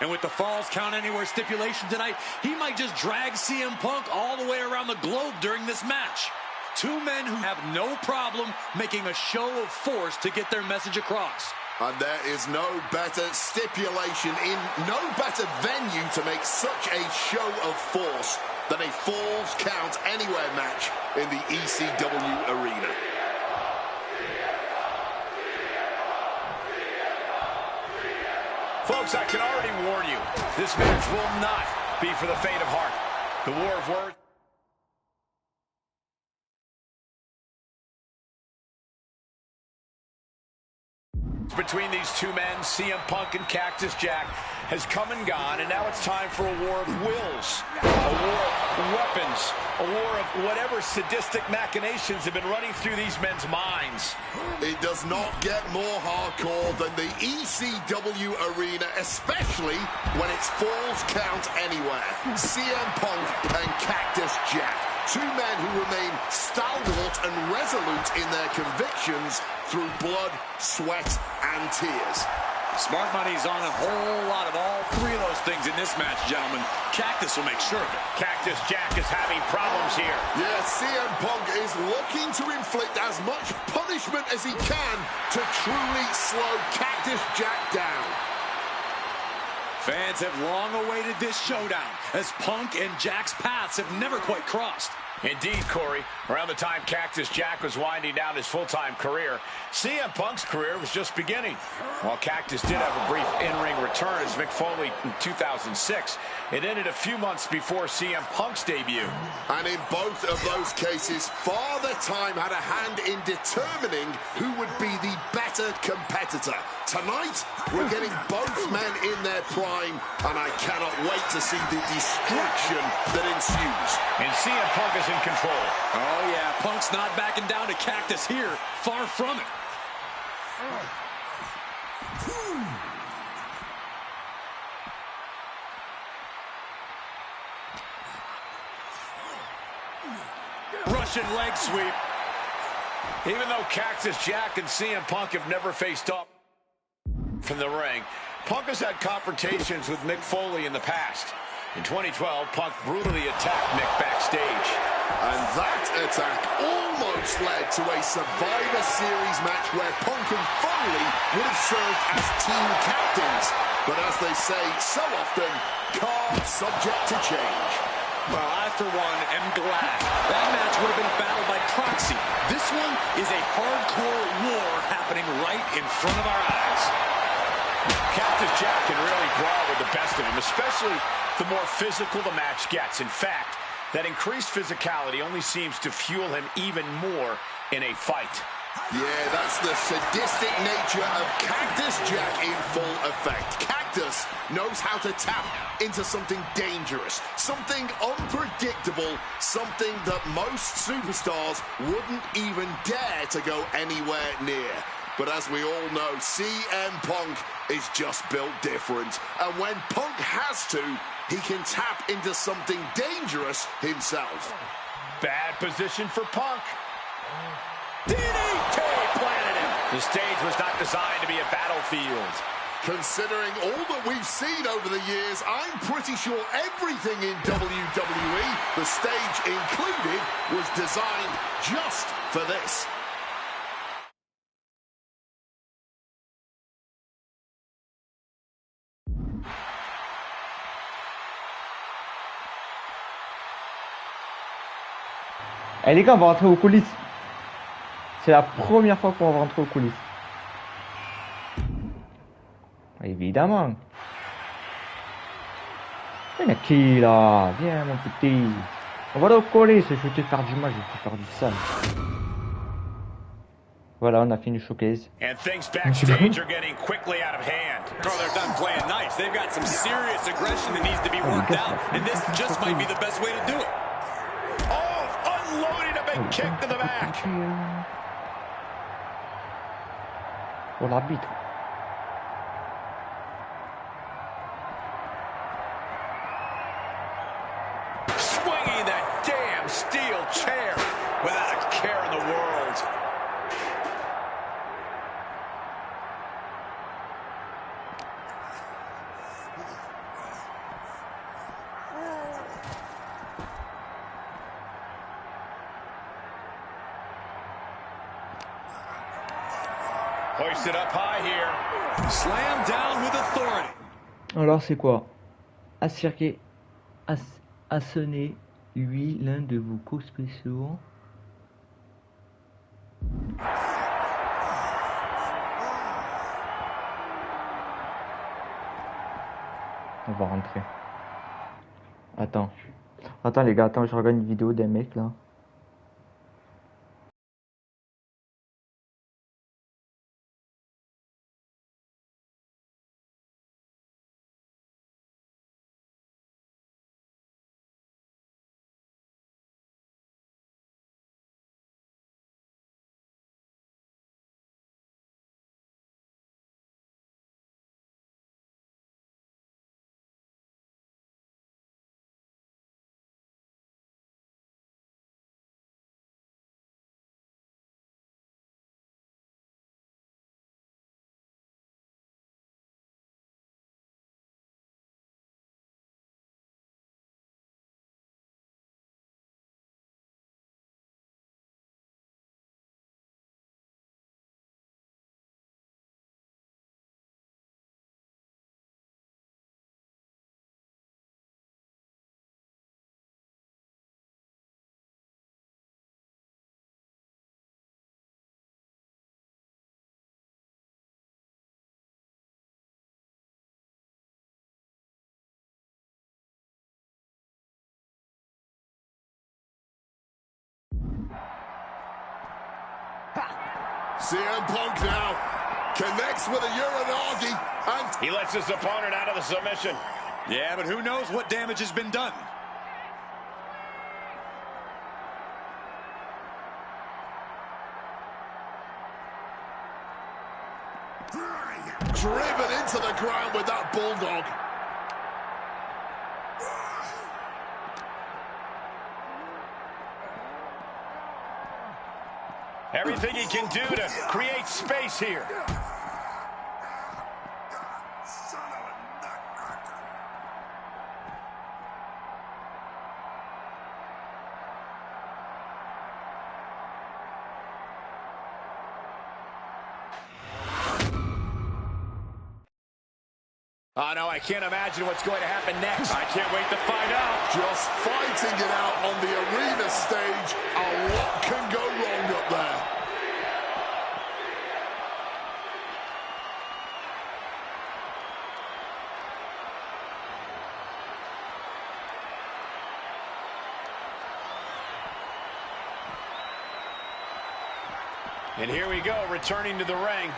And with the Falls Count Anywhere stipulation tonight, he might just drag CM Punk all the way around the globe during this match. Two men who have no problem making a show of force to get their message across. And there is no better stipulation in no better venue to make such a show of force than a Falls Count Anywhere match in the ECW arena. Folks, I can already warn you, this match will not be for the faint of heart. The war of words between these two men, CM Punk and Cactus Jack, has come and gone, and now it's time for a war of wills, a war of weapons, a war of whatever sadistic machinations have been running through these men's minds. It does not get more hardcore than the ECW arena, especially when it's Falls Count Anywhere. CM Punk and Cactus Jack, two men who remain stalwart and resolute in their convictions through blood, sweat, and tears. Smart money's on a whole lot of all three of those things in this match, gentlemen. Cactus will make sure of it. Cactus Jack is having problems here. Yes, CM Punk is looking to inflict as much punishment as he can to truly slow Cactus Jack down. Fans have long awaited this showdown, as Punk and Jack's paths have never quite crossed. Indeed, Corey. Around the time Cactus Jack was winding down his full-time career, CM Punk's career was just beginning. While Cactus did have a brief in-ring return as Mick Foley in 2006, it ended a few months before CM Punk's debut. And in both of those cases, Father Time had a hand in determining who would be the better competitor. Tonight, we're getting both men in their prime, and I cannot wait to see the destruction that ensues. And CM Punk is in control. Oh, yeah, Punk's not backing down to Cactus here. Far from it. Russian leg sweep. Even though Cactus Jack and CM Punk have never faced up from the ring, Punk has had confrontations with Mick Foley in the past. In 2012, Punk brutally attacked Mick backstage. And that attack almost led to a Survivor Series match where Punk and Foley would have served as team captains. But as they say so often, cards subject to change. Well, I, for one, am glad. That match would have been battled by proxy. This one is a hardcore war happening right in front of our eyes. Cactus Jack can really brawl with the best of them, especially the more physical the match gets. In fact, that increased physicality only seems to fuel him even more in a fight. Yeah, that's the sadistic nature of Cactus Jack in full effect. Cactus knows how to tap into something dangerous, something unpredictable, something that most superstars wouldn't even dare to go anywhere near. But as we all know, CM Punk is just built different. And when Punk has to, he can tap into something dangerous himself. Bad position for Punk. DDT planted him. The stage was not designed to be a battlefield. Considering all that we've seen over the years, I'm pretty sure everything in WWE, the stage included, was designed just for this. Eh les gars, on va rentrer aux coulisses. C'est la première fois qu'on va rentrer aux coulisses. Évidemment. Il y en a qui là? Viens mon petit. On va aller aux coulisses, je vais te faire du mal, je vais te faire du sale. Voilà, on a fini le showcase. And things backstage are getting quickly out of hand. Oh, they're done playing nice. They've got some serious aggression that needs to be worked out, and this just might be the best way to do it. Oh, unloading a big kick to the back. Oh, l'arbitre. Swinging that damn steel chair without a care in the world. Hoisted up high here. Slam down with authority. Alors, c'est quoi? Assonner, lui, l'un de vos co-spéciaux. On va rentrer. Attends. Attends les gars, attends, je regarde une vidéo d'un mec là. CM Punk now connects with a Uranagi, and He lets his opponent out of the submission. Yeah, but who knows what damage has been done. driven into the ground with that bulldog. Everything he can do to create space here. Oh, no, I can't imagine what's going to happen next. I can't wait to find out. Just fighting it out on the arena stage. A lot can go wrong up there. And here we go, returning to the ring.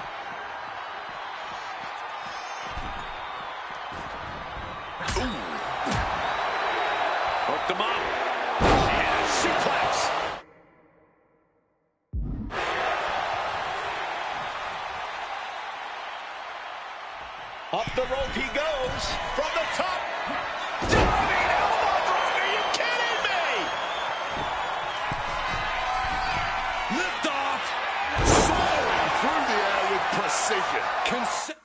Hooked him up. And a suplex. Up the rope he goes. From the top. Diving elbow drop. Are you kidding me? Lift off. Soaring through the air with precision. Consecutive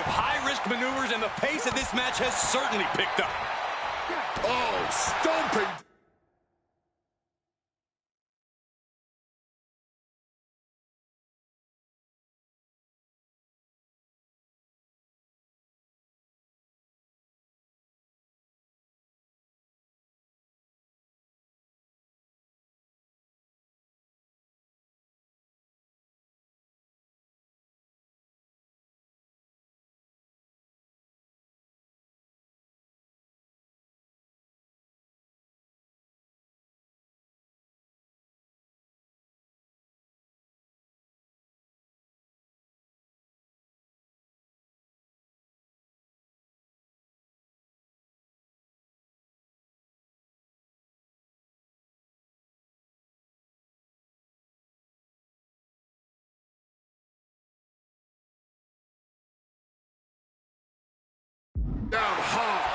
high-risk maneuvers, and the pace of this match has certainly picked up. Oh, stomping. Down hard.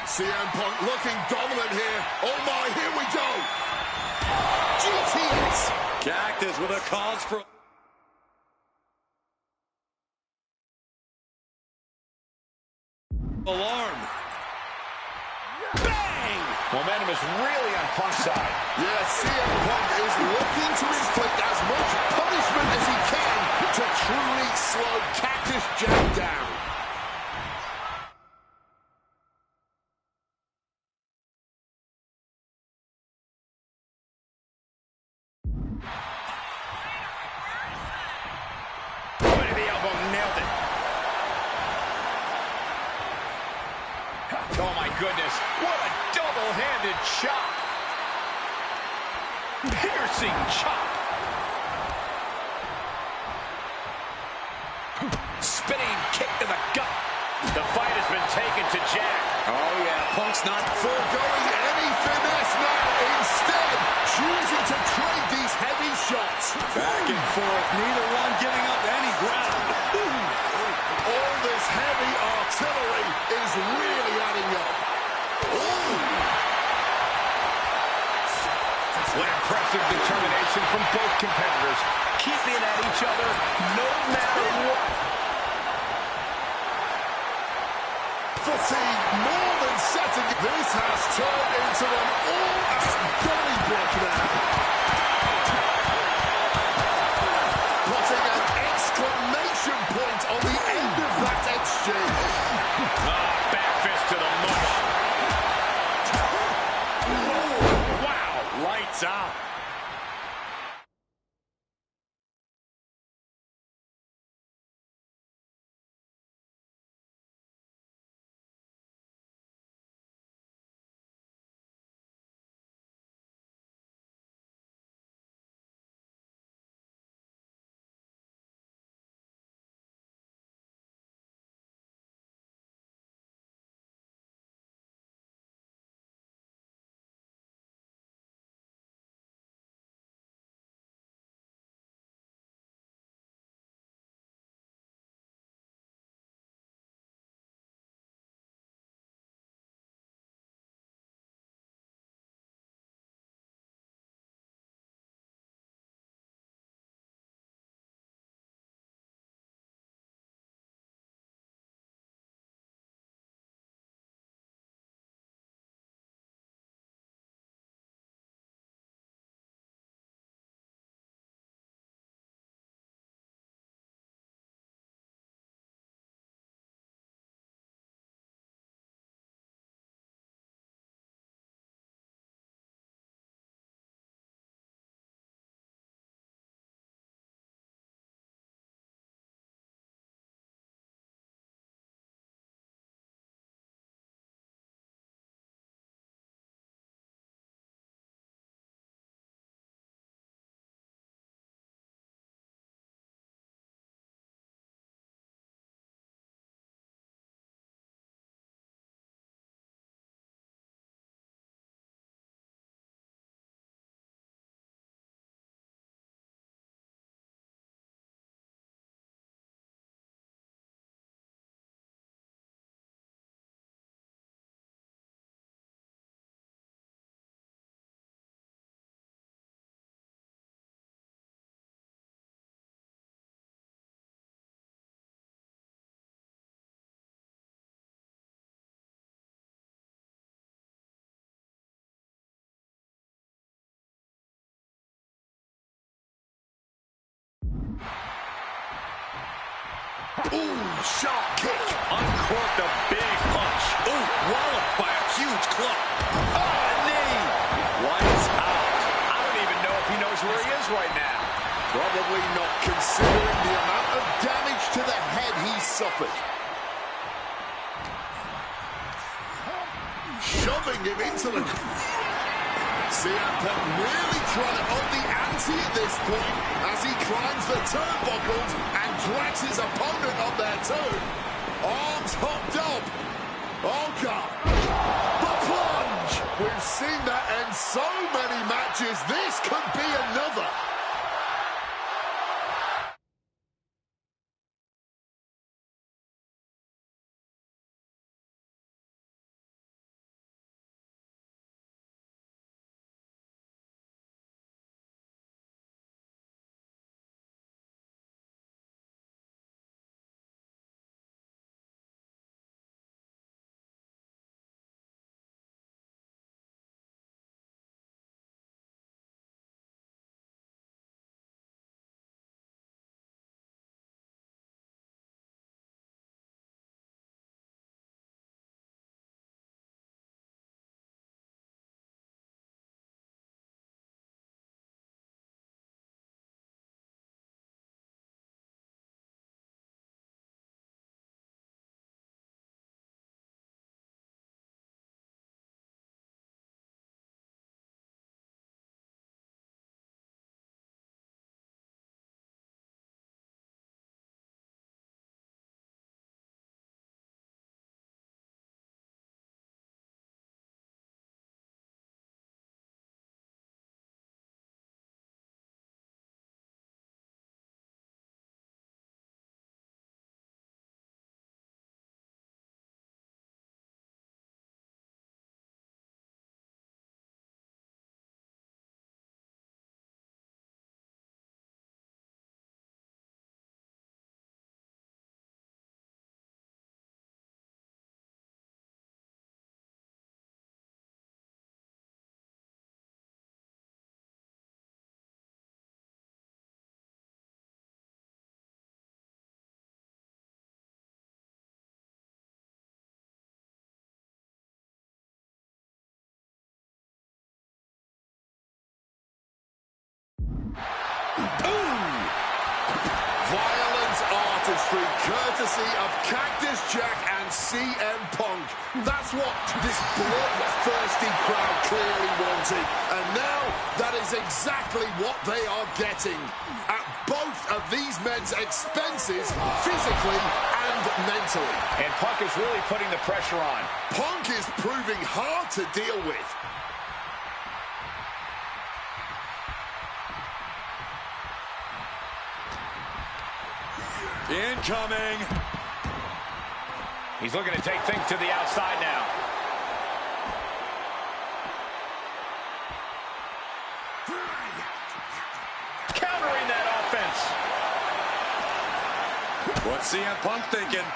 CM Punk looking dominant here. Oh my, here we go. GTS. Cactus with a cause for alarm. Bang! Momentum is really on Punk's side. Yeah, CM Punk is looking to inflict as much punishment as he can to truly slow Cactus Jack down. Point of the elbow, nailed it. Oh my goodness, what a double-handed chop. Piercing chop. Spinning kick to the gut. The fight has been taken to Jack. Oh yeah, Punk's not Foregoing any finesse now, instead choosing to trade these heavy shots. back and forth, neither one giving up any ground. All this heavy artillery is really adding up. What impressive determination from both competitors, keeping at each other no matter what. Fatigue more than setting. This has turned into an all-out Donnybrook now. Putting an exclamation point on the end of that exchange. Back fist to the mush. Wow, lights out. Ooh, sharp kick. Uncorked a big punch. Ooh, walloped by a huge club. Oh, a knee. Lights out. I don't even know if he knows where he is right now. Probably not, considering the amount of damage to the head he suffered. Shoving him into the... CM Punk really trying to up the ante at this point as he climbs the turnbuckles and drags his opponent up there too. Arms hooked up. Oh God. The plunge. We've seen that end so many matches. This could be another. history courtesy of Cactus Jack and CM Punk. That's what this bloodthirsty crowd clearly wanted. And now that is exactly what they are getting. At both of these men's expenses, physically and mentally. And Punk is really putting the pressure on. Punk is proving hard to deal with. Incoming. He's looking to take things to the outside now. Countering that offense. What's CM Punk thinking?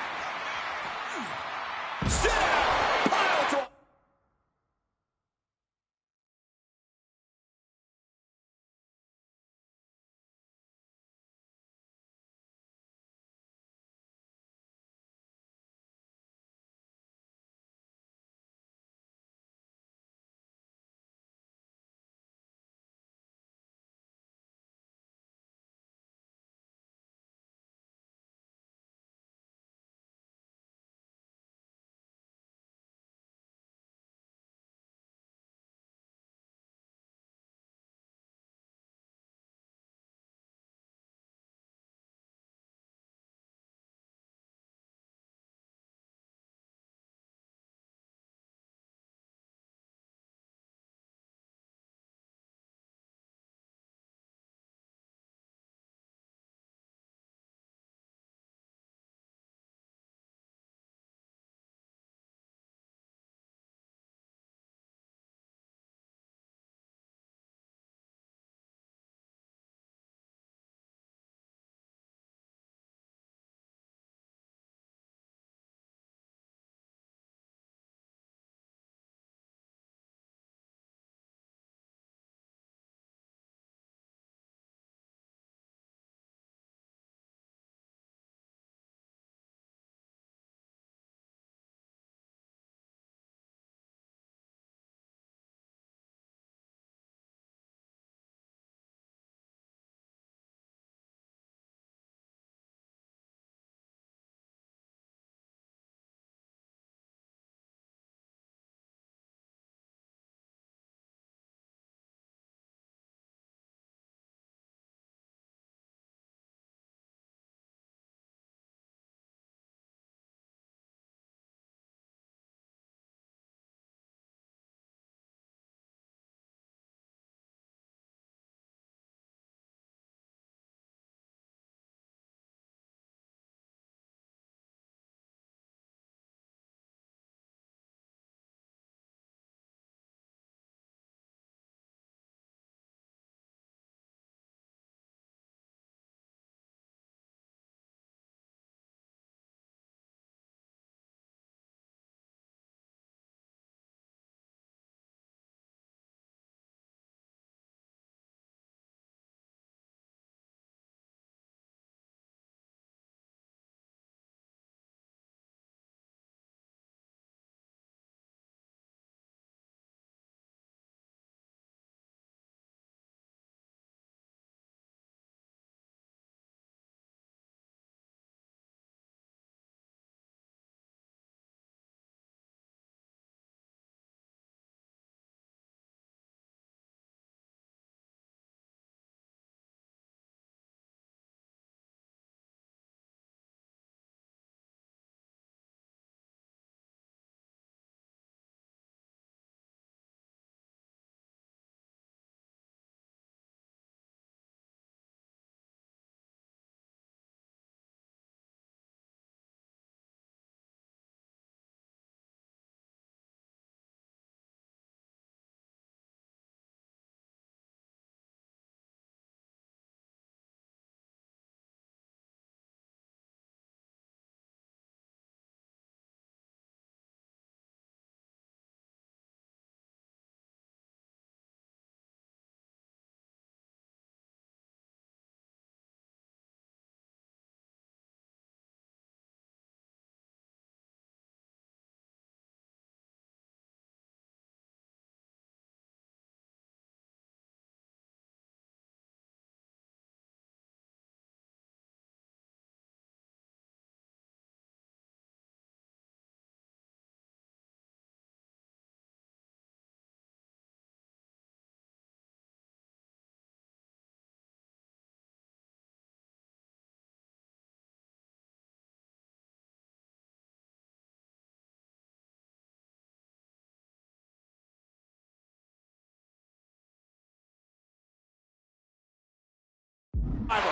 Stopped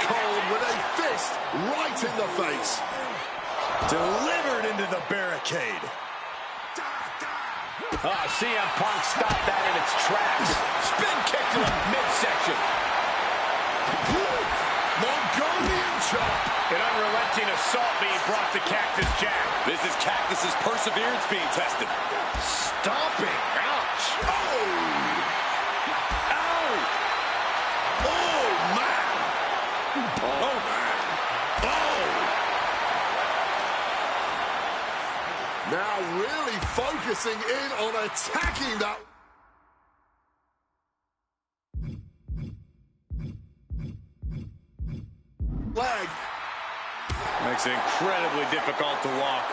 cold with a fist right in the face. Delivered into the barricade. Oh, CM Punk stopped that in its tracks. Spin kick to the midsection. Mongolian chop. An unrelenting assault being brought to Cactus Jack. This is Cactus's perseverance being tested. Stomping. Ouch. Oh! Ow. Oh, man! Oh, man. Oh! Now really focusing in on attacking that. Leg. Makes it incredibly difficult to walk.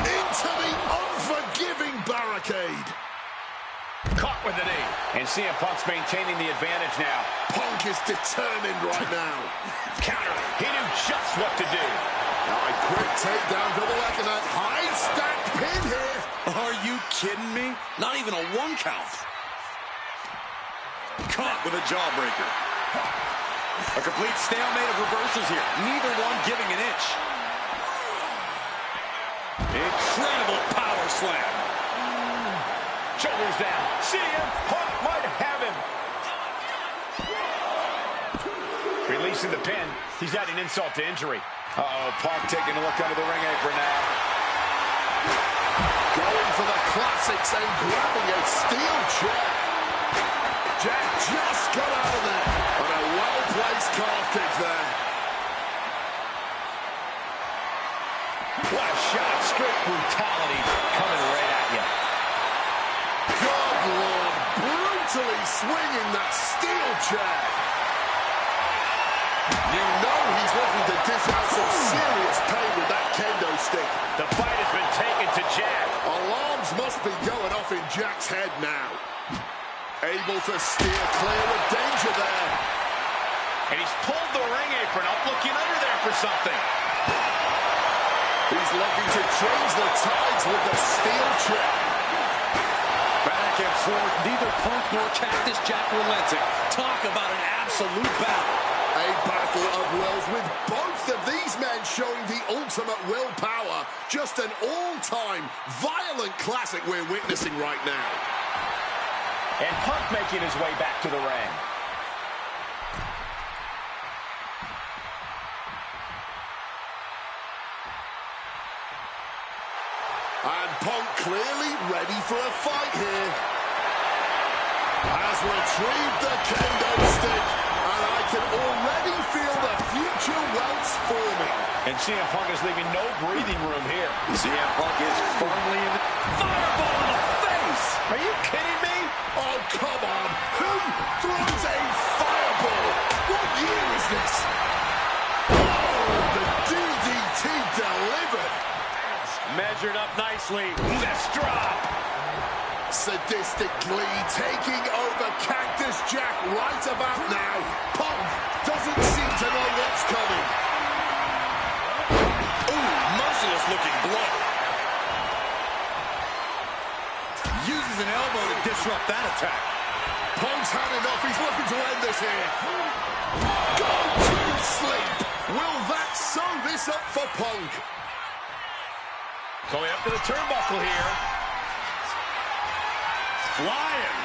Into the unforgiving barricade. Caught with the knee. And CM Punk's maintaining the advantage now. Punk is determined right now. Counter. He knew just what to do. A quick takedown, double leg, and a high stacked pin here. Are you kidding me? Not even a 1 count. Caught with a jawbreaker. A complete stalemate of reversals here. Neither one giving an inch. Incredible power slam. Shoulders down. CM Punk might have him. Releasing the pin. He's adding insult to injury. Uh-oh, Punk taking a look under the ring apron now. Going for the classics and grabbing a steel chair. Jack just got out of there. And a well-placed calf kick there. What a shot. Straight brutality coming right at you. Good Lord, brutally swinging that steel chair. You know he's looking to dish out some serious pain with that kendo stick. The fight has been taken to Jack. Alarms must be going off in Jack's head now. Able to steer clear of danger there. And he's pulled the ring apron up, looking under there for something. He's looking to change the tides with the steel chair. Back and forth, neither Punk nor Cactus Jack relenting. Talk about an absolute battle. A battle of wills with both of these men showing the ultimate willpower. Just an all-time violent classic we're witnessing right now. And Punk making his way back to the ring. And Punk clearly ready for a fight here. Has retrieved the kendo stick. And I can already feel the future welts forming. And CM Punk is leaving no breathing room here. CM Punk is firmly in the... Fireball in the face! Are you kidding me? Oh, come on. Who throws a fireball? What year is this? Oh, the DDT delivered. Measured up nicely. Fist drop. Sadistic glee taking over Cactus Jack right about now. Punk doesn't seem to know what's coming. Ooh, merciless looking blow. Uses an elbow to disrupt that attack. Punk's had enough. He's looking to end this here. Go to sleep. Will that sew this up for Punk? Going up to the turnbuckle here. Flying.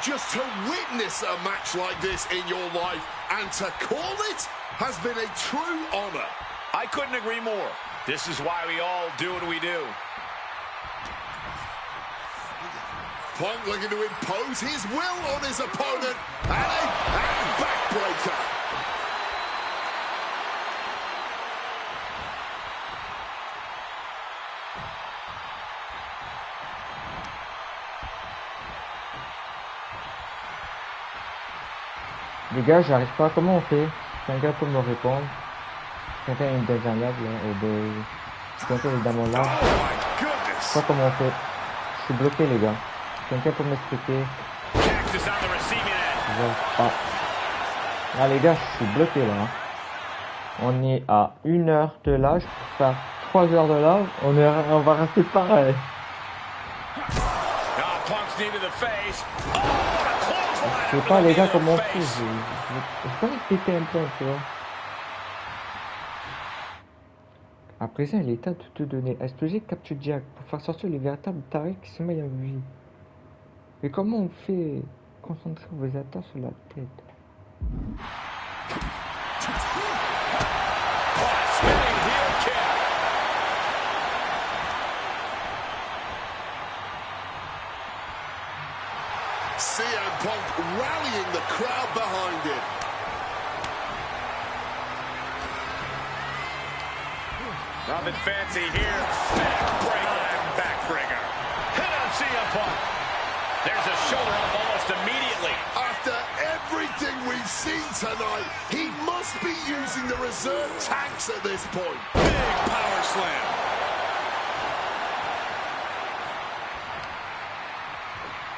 just to witness a match like this in your life and to call it has been a true honor. I couldn't agree more. This is why we all do what we do. Punk looking to impose his will on his opponent, and a backbreaker. Les gars, j'arrive pas. Comment on fait? Quelqu'un peut me répondre? Quelqu'un a une deuxième live là, quelqu'un est dans mon live. Je sais pas comment on fait. Je suis bloqué les gars. Quelqu'un peut m'expliquer? Ah les gars, je suis bloqué là. On est à 1 heure de live. Pour faire 3 heures de live, on va rester pareil. Je sais pas les gars comment on fait. Je vais expliquer un peu, tu vois. À présent, il est temps de te donner exploser Capture Jack pour faire sortir les véritables tarés qui se mêlent en vie. Mais comment on fait concentrer vos attaques sur la tête? CM Punk rallying the crowd behind him. Nothing fancy here. Backbringer. Hit on CM Punk. There's a shoulder up almost immediately. After everything we've seen tonight, he must be using the reserve tanks at this point. Big power slam.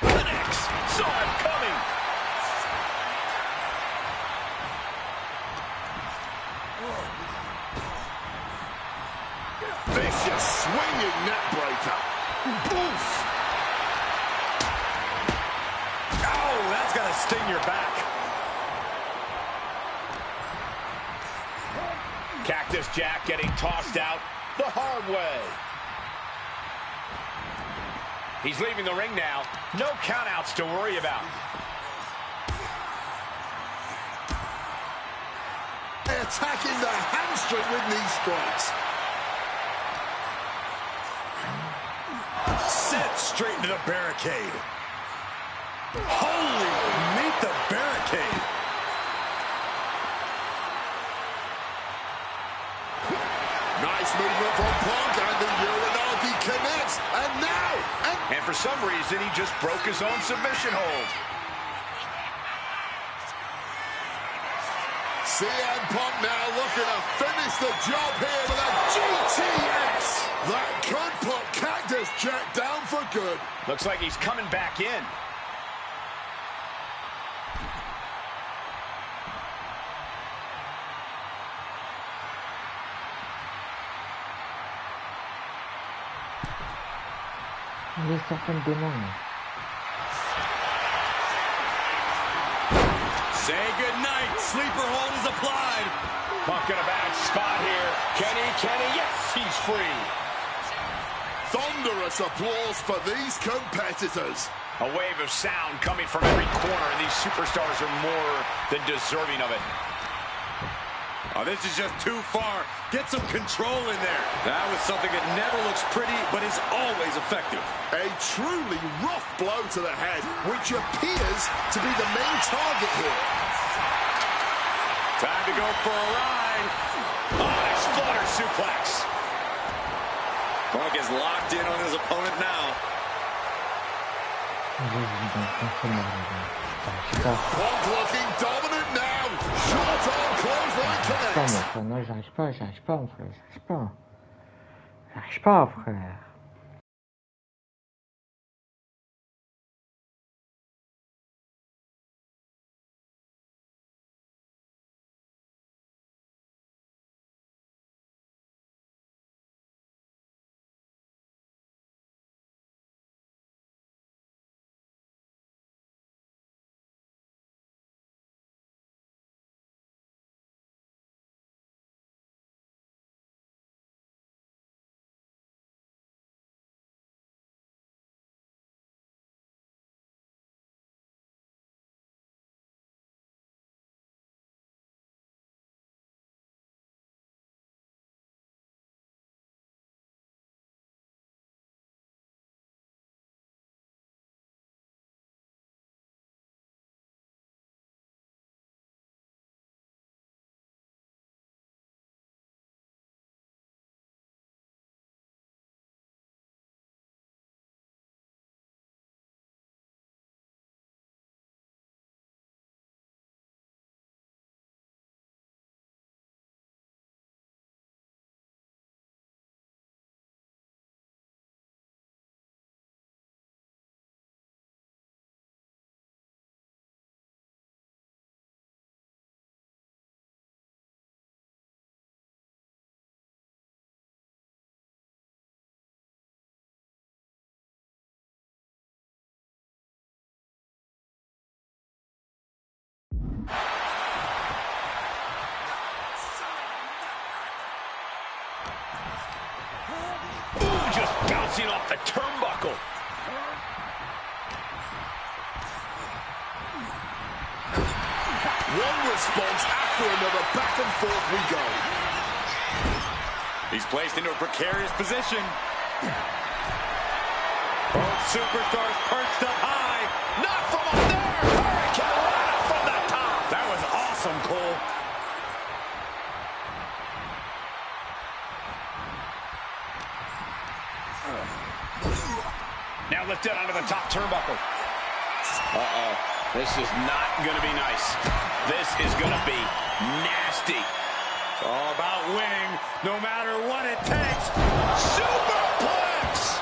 Connects. Saw it coming. Vicious swinging neck breaker. Oof. Oh, that's gonna sting your back. Cactus Jack getting tossed out the hard way. He's leaving the ring now. No countouts to worry about. Attacking the hamstring with knee strikes. Set straight into the barricade. Holy, meet the barricade. Nice movement from Punk, and the Uranagi connects. And now, And for some reason, he just broke his own submission hold. CM Punk now looking to finish the job here with a GTS. That could put Cactus Jack down for good. Looks like he's coming back in. Les certains démons. Say goodnight. Sleeper hold is applied. Punk in a bad spot here. Kenny, yes, he's free. Thunderous applause for these competitors. A wave of sound coming from every corner, and these superstars are more than deserving of it. Oh, this is just too far. Get some control in there. That was something that never looks pretty, but is always effective. A truly rough blow to the head, which appears to be the main target here. Time to go for a ride. Oh, exploder suplex. Punk is locked in on his opponent now. Punk looking dominant now. Short arm clothesline connect. Non, j'arrive pas, mon frère, j'arrive pas, frère. bouncing off the turnbuckle. One response after another, back and forth we go. He's placed into a precarious position. Both superstars perched up high. Not from up there. Hurricane from the top. That was awesome, Cole. Now lifted onto the top turnbuckle. Uh-oh. This is not going to be nice. This is going to be nasty. It's all about winning, no matter what it takes. Superplex!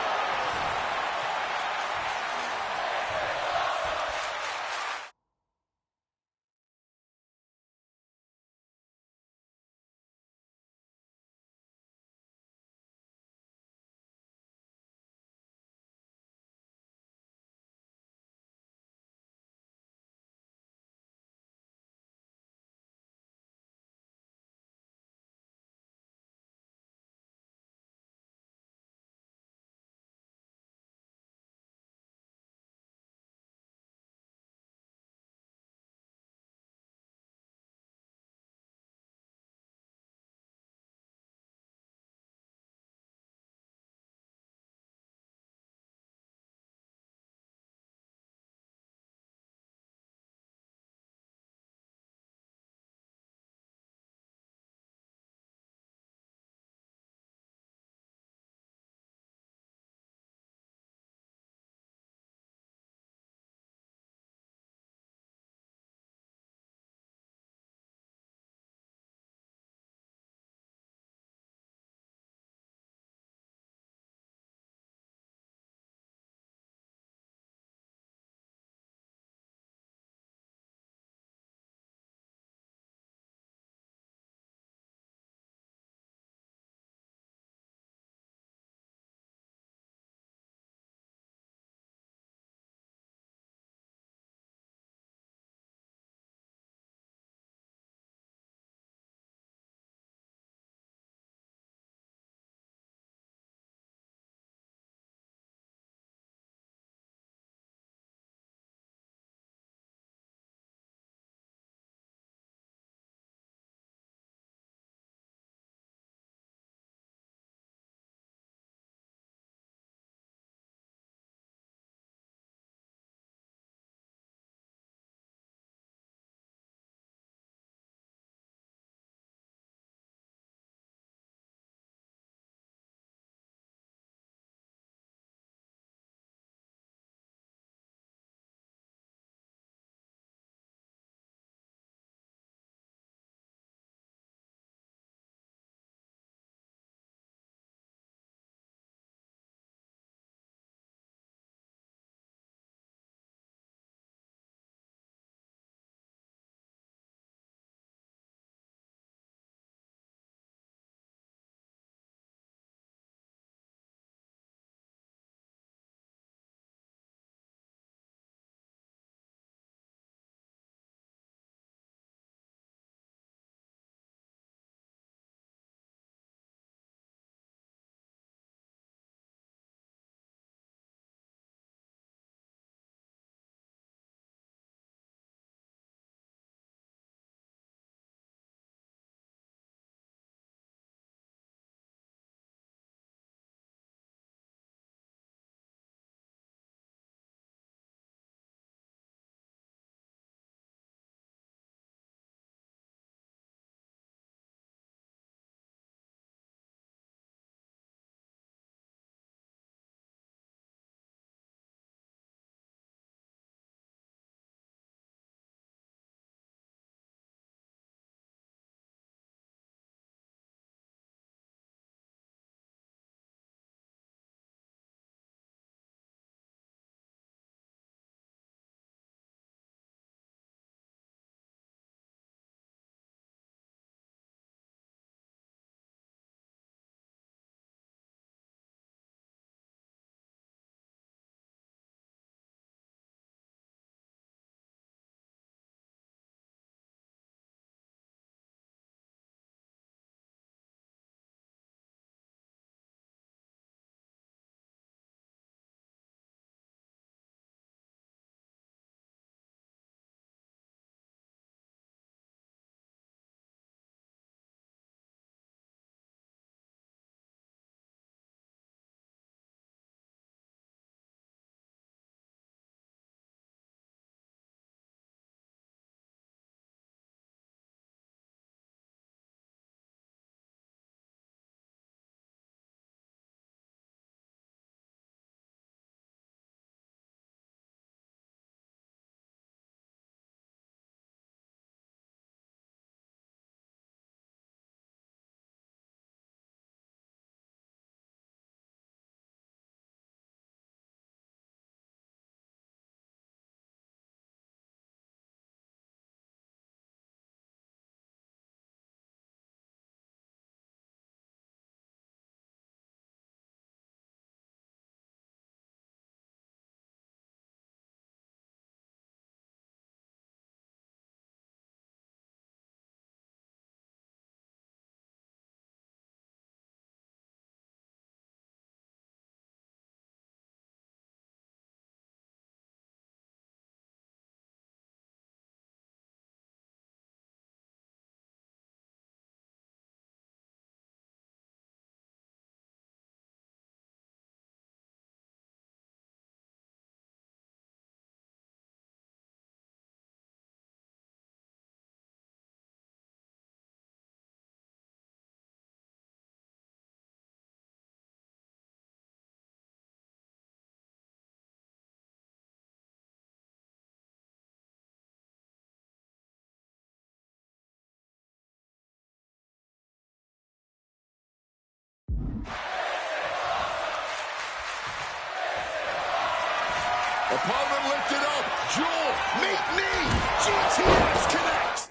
Opponent lifted up. Jaw, meet knee. GTS connects.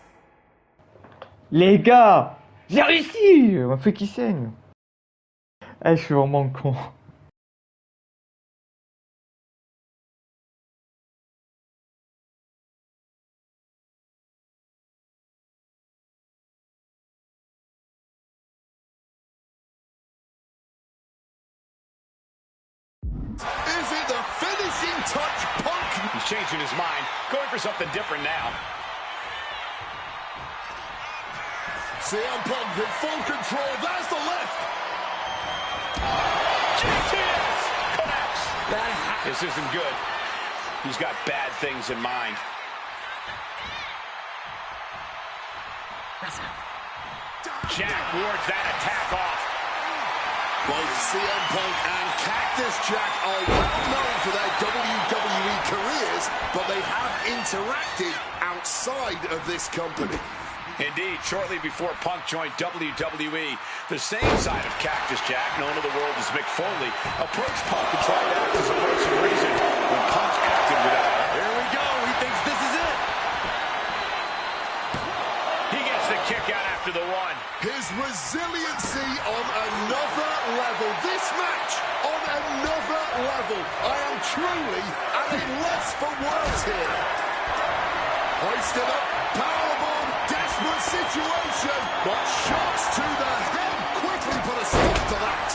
Les gars, j'ai réussi! On fait qui saigne. Eh, je suis vraiment con. Is it the finishing touch? Punk. He's changing his mind, going for something different now. CM Punk in full control. There's the left. GTS connects. This isn't good. He's got bad things in mind. Jack wards that attack off. Both CM Punk and Cactus Jack are well known for their WWE careers, but they have interacted outside of this company. Indeed, shortly before Punk joined WWE, the same side of Cactus Jack, known to the world as Mick Foley, approached Punk and tried to act as a voice of reason when Punk acted without it. Here we go. He thinks this is it. He gets the kick out after the one. His resiliency on another level. This match on another level. I am truly at a loss for words here. Hoisted up, powerbomb, desperate situation, but shots to the head quickly put a stop to that.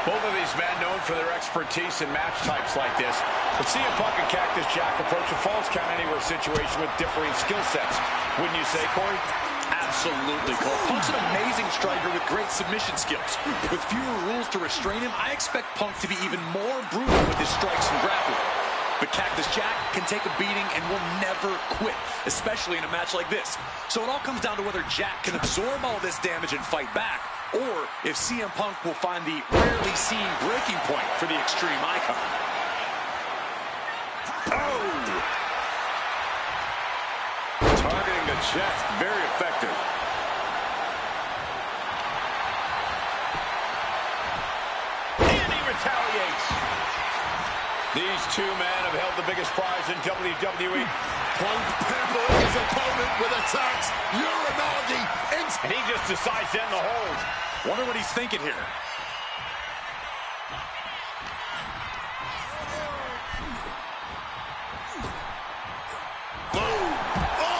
Both of these men known for their expertise in match types like this. But CM Punk and Cactus Jack approach a falls count anywhere situation with differing skill sets. Wouldn't you say, Corey? Absolutely, Cole. Punk's an amazing striker with great submission skills. With fewer rules to restrain him, I expect Punk to be even more brutal with his strikes and grappling. But Cactus Jack can take a beating and will never quit, especially in a match like this. So it all comes down to whether Jack can absorb all this damage and fight back, or if CM Punk will find the rarely seen breaking point for the Extreme Icon. Oh! Targeting the chest, very effective. And he retaliates. These two men have held the biggest prize in WWE. Punk peppering his opponent with attacks. Uranagi. And he just decides to end the hold. Wonder what he's thinking here. Boom. Oh!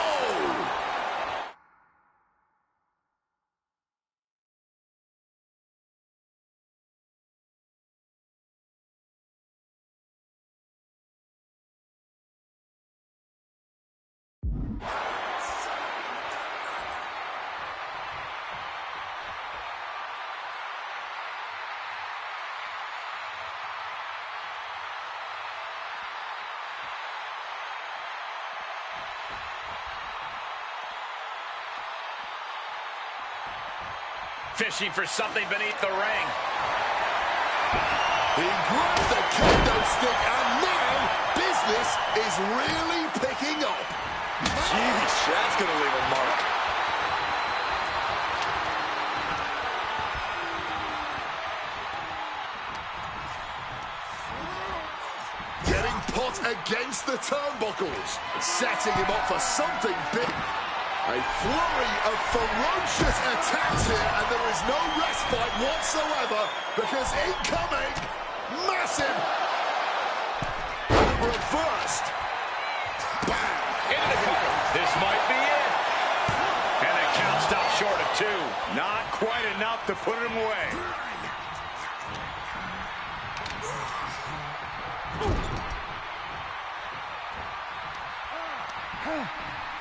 Fishing for something beneath the ring. He grabbed the kendo stick, and now business is really picking up. Jeez, that's going to leave a mark. Getting put against the turnbuckles, setting him up for something big. A flurry of ferocious attacks here, and there is no respite whatsoever, because incoming, massive, reversed. Bam! Into the cover. This might be it. And the count stops short of 2. Not quite enough to put him away.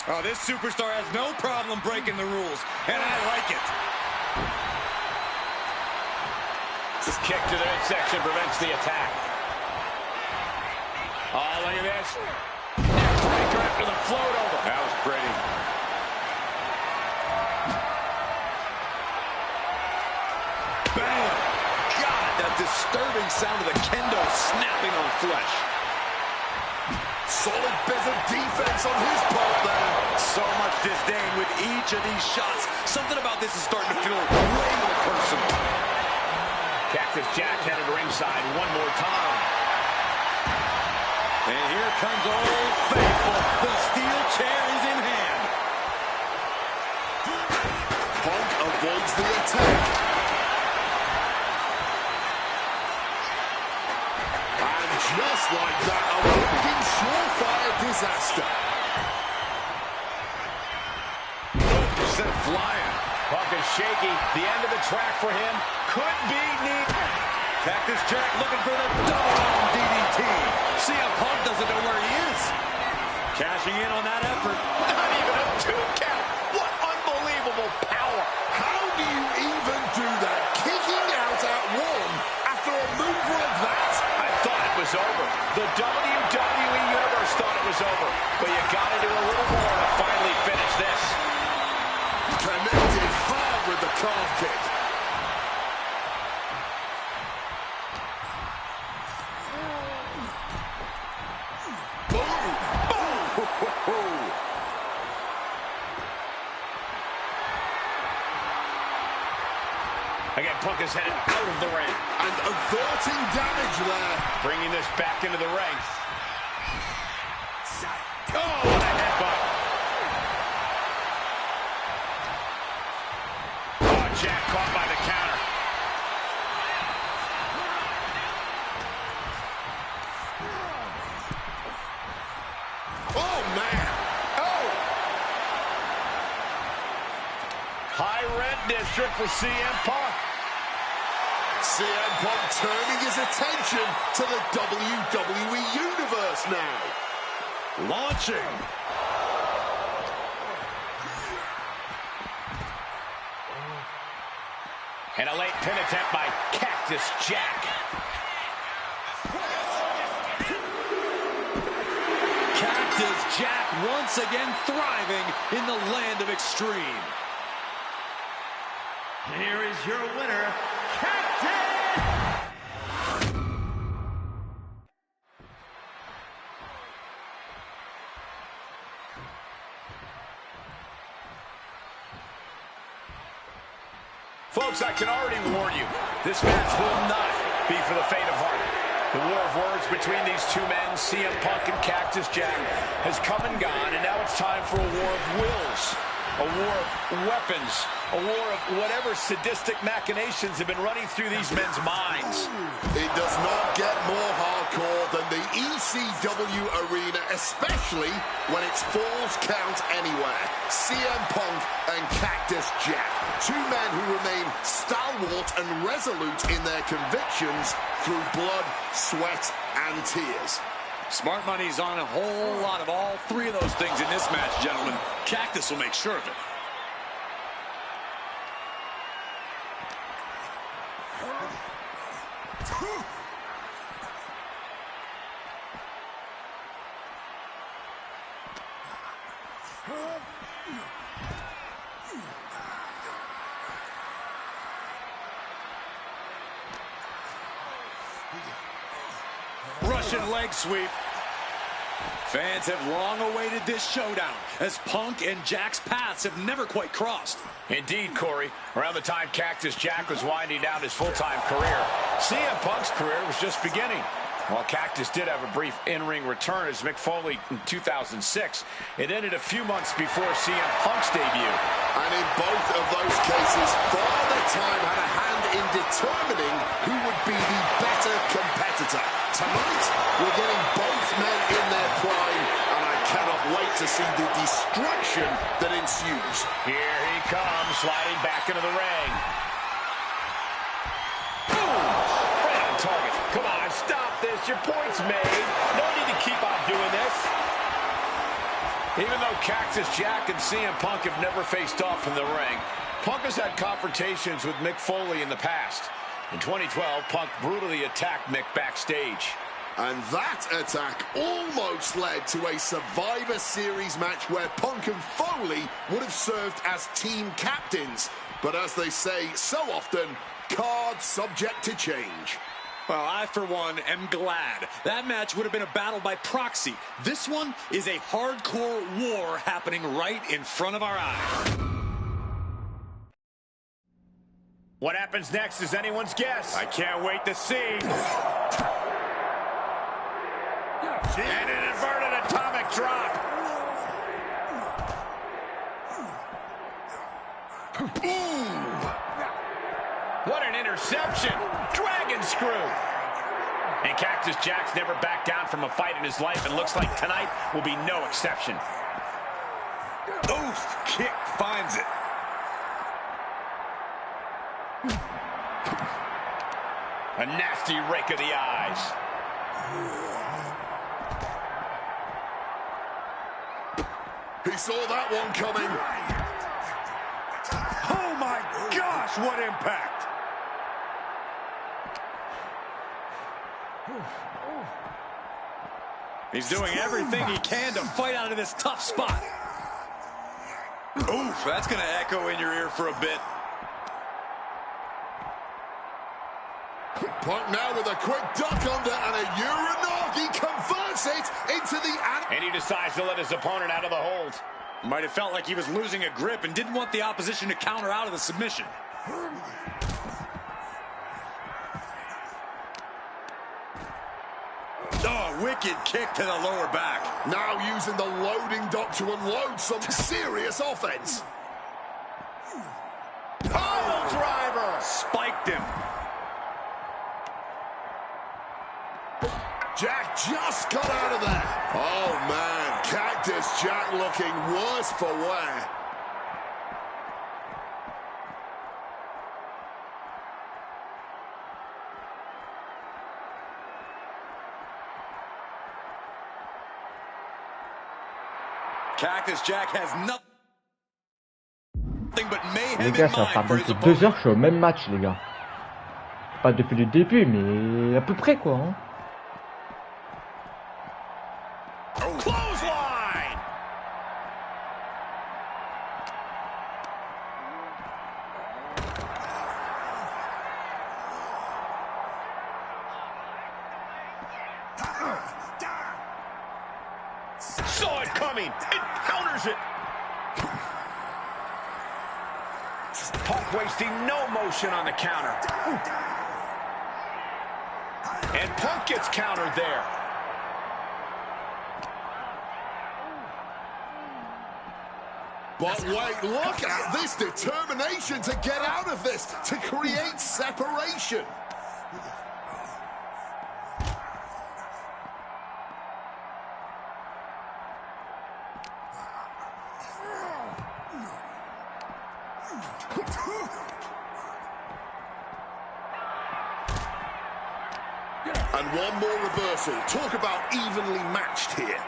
Oh, this superstar has no problem breaking the rules, and I like it. This kick to the midsection prevents the attack. Oh, look at this. Neckbreaker after the float over. That was pretty. Bam! God, that disturbing sound of the kendo snapping on flesh. Solid bit of defense on his part there. So much disdain with each of these shots. Something about this is starting to feel way more personal. Cactus Jack headed ringside one more time. And here comes Old Faithful. The steel chair is in hand. Punk avoids the attack. And just like that, avoiding surefire disaster. Sent flying. Punk is shaky. The end of the track for him could be neat. Cactus Jack looking for the double DDT. CM Punk doesn't know where he is. Cashing in on that effort. Not even a 2 count. What unbelievable power. How do you even do that? Kicking out at one after a move like that? I thought it was over. The WWE Universe thought it was over. But you got to do a little more to finally finish this. Connected hard with the calf kick. Boom! Boom! Again, Punk is headed out of the ring. And averting damage there. Bringing this back into the ring. Oh, what a headbutt. Oh, Jack caught by the counter. Oh, man. Oh. High rent district for CM Punk. CM Punk turning his attention to the WWE Universe now. Launching. And a late pin attempt by Cactus Jack. Cactus Jack once again thriving in the land of extreme. Here is your winner, Cactus! Folks, I can already warn you, this match will not be for the faint of heart. The war of words between these two men, CM Punk and Cactus Jack, has come and gone, and now it's time for a war of wills, a war of weapons, a war of whatever sadistic machinations have been running through these men's minds. It does not get more hardcore than the ECW arena, especially when it's Falls Count Anywhere. CM Punk and Cactus Jack, two men who remain stalwart and resolute in their convictions through blood, sweat, and tears. Smart money's on a whole lot of all three of those things in this match, gentlemen. Cactus will make sure of it. Russian leg sweep. Fans have long awaited this showdown, as Punk and Jack's paths have never quite crossed. Indeed, Corey. Around the time Cactus Jack was winding down his full-time career, CM Punk's career was just beginning. While Cactus did have a brief in-ring return as Mick Foley in 2006, it ended a few months before CM Punk's debut. And in both of those cases, Father Time had a hand in determining who would be the better competitor. Tonight, we're getting both men in their prime, and I cannot wait to see the destruction that ensues. Here he comes, sliding back into the ring. Boom! Right on target. Come on, stop this. Your point's made. No need to keep on doing this. Even though Cactus Jack and CM Punk have never faced off in the ring, Punk has had confrontations with Mick Foley in the past. In 2012, Punk brutally attacked Mick backstage. And that attack almost led to a Survivor Series match where Punk and Foley would have served as team captains. But as they say so often, cards subject to change. Well, I, for one, am glad. That match would have been a battle by proxy. This one is a hardcore war happening right in front of our eyes. What happens next is anyone's guess. I can't wait to see. And an inverted atomic drop. Ooh. What an interception. Dragon screw. And Cactus Jack's never backed down from a fight in his life, and looks like tonight will be no exception. Oof, kick finds it. A nasty rake of the eyes. He saw that one coming. Oh my gosh, what impact! He's doing everything he can to fight out of this tough spot. Oof, that's going to echo in your ear for a bit. Punk now with a quick duck under and a Uranagi converts it into the... And he decides to let his opponent out of the hold. Might have felt like he was losing a grip and didn't want the opposition to counter out of the submission. Oh, wicked kick to the lower back. Now using the loading dock to unload some serious offense. Pile driver! Spiked him. Jack just got out of there. Oh, man. Cactus Jack looking worse for wear. Cactus Jack has nothing but mayhem Les gars, in ça va mind for faire his bientôt 2 opponent. heures, je suis au même match, les gars. Pas depuis le début, mais à peu près, quoi. Hein. Clothesline! Saw it coming. It counters it. Punk wasting no motion on the counter. And Punk gets countered there. But wait, look at this determination to get out of this, to create separation. And one more reversal. Talk about evenly matched here.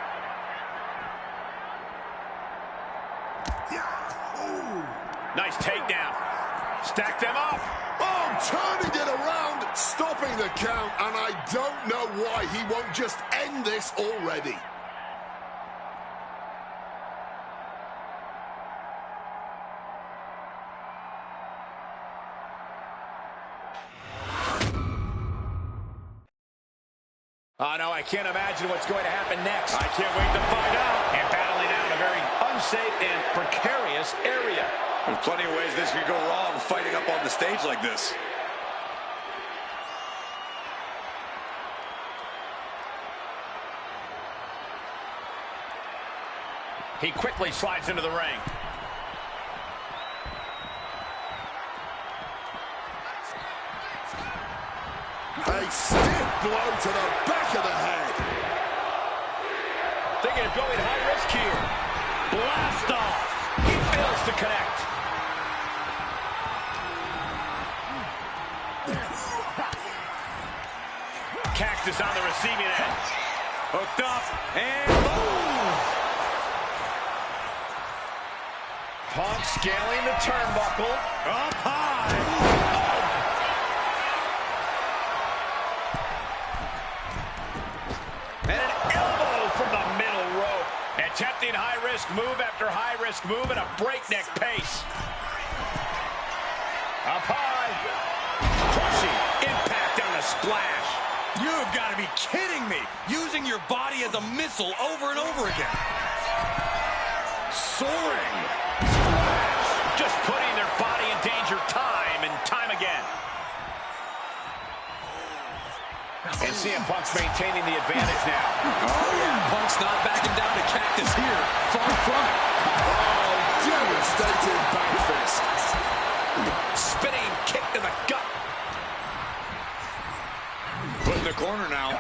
Nice takedown. Stack them up. Oh, turning it around, stopping the count, and I don't know why he won't just end this already. Oh, no, I can't imagine what's going to happen next. I can't wait to find out. And battling out a very unsafe and precarious area. There's plenty of ways this could go wrong fighting up on the stage like this. He quickly slides into the ring. A stiff blow to the back of the head. Thinking of going high risk here. Blast off. He fails to connect. Cactus on the receiving end. Hooked up and boom! Punk scaling the turnbuckle. Up high. And an elbow from the middle rope. Attempting high-risk move after high-risk move at a breakneck pace. Up high. Crushing impact on the splash. You've got to be kidding me. Using your body as a missile over and over again. Soaring. Splash. Just putting their body in danger time and time again. And CM Punk's maintaining the advantage now. Oh, yeah. Punk's not backing down to Cactus here. Far from it. Oh, devastating back fist. Spinning kick to the gut. Put in the corner now.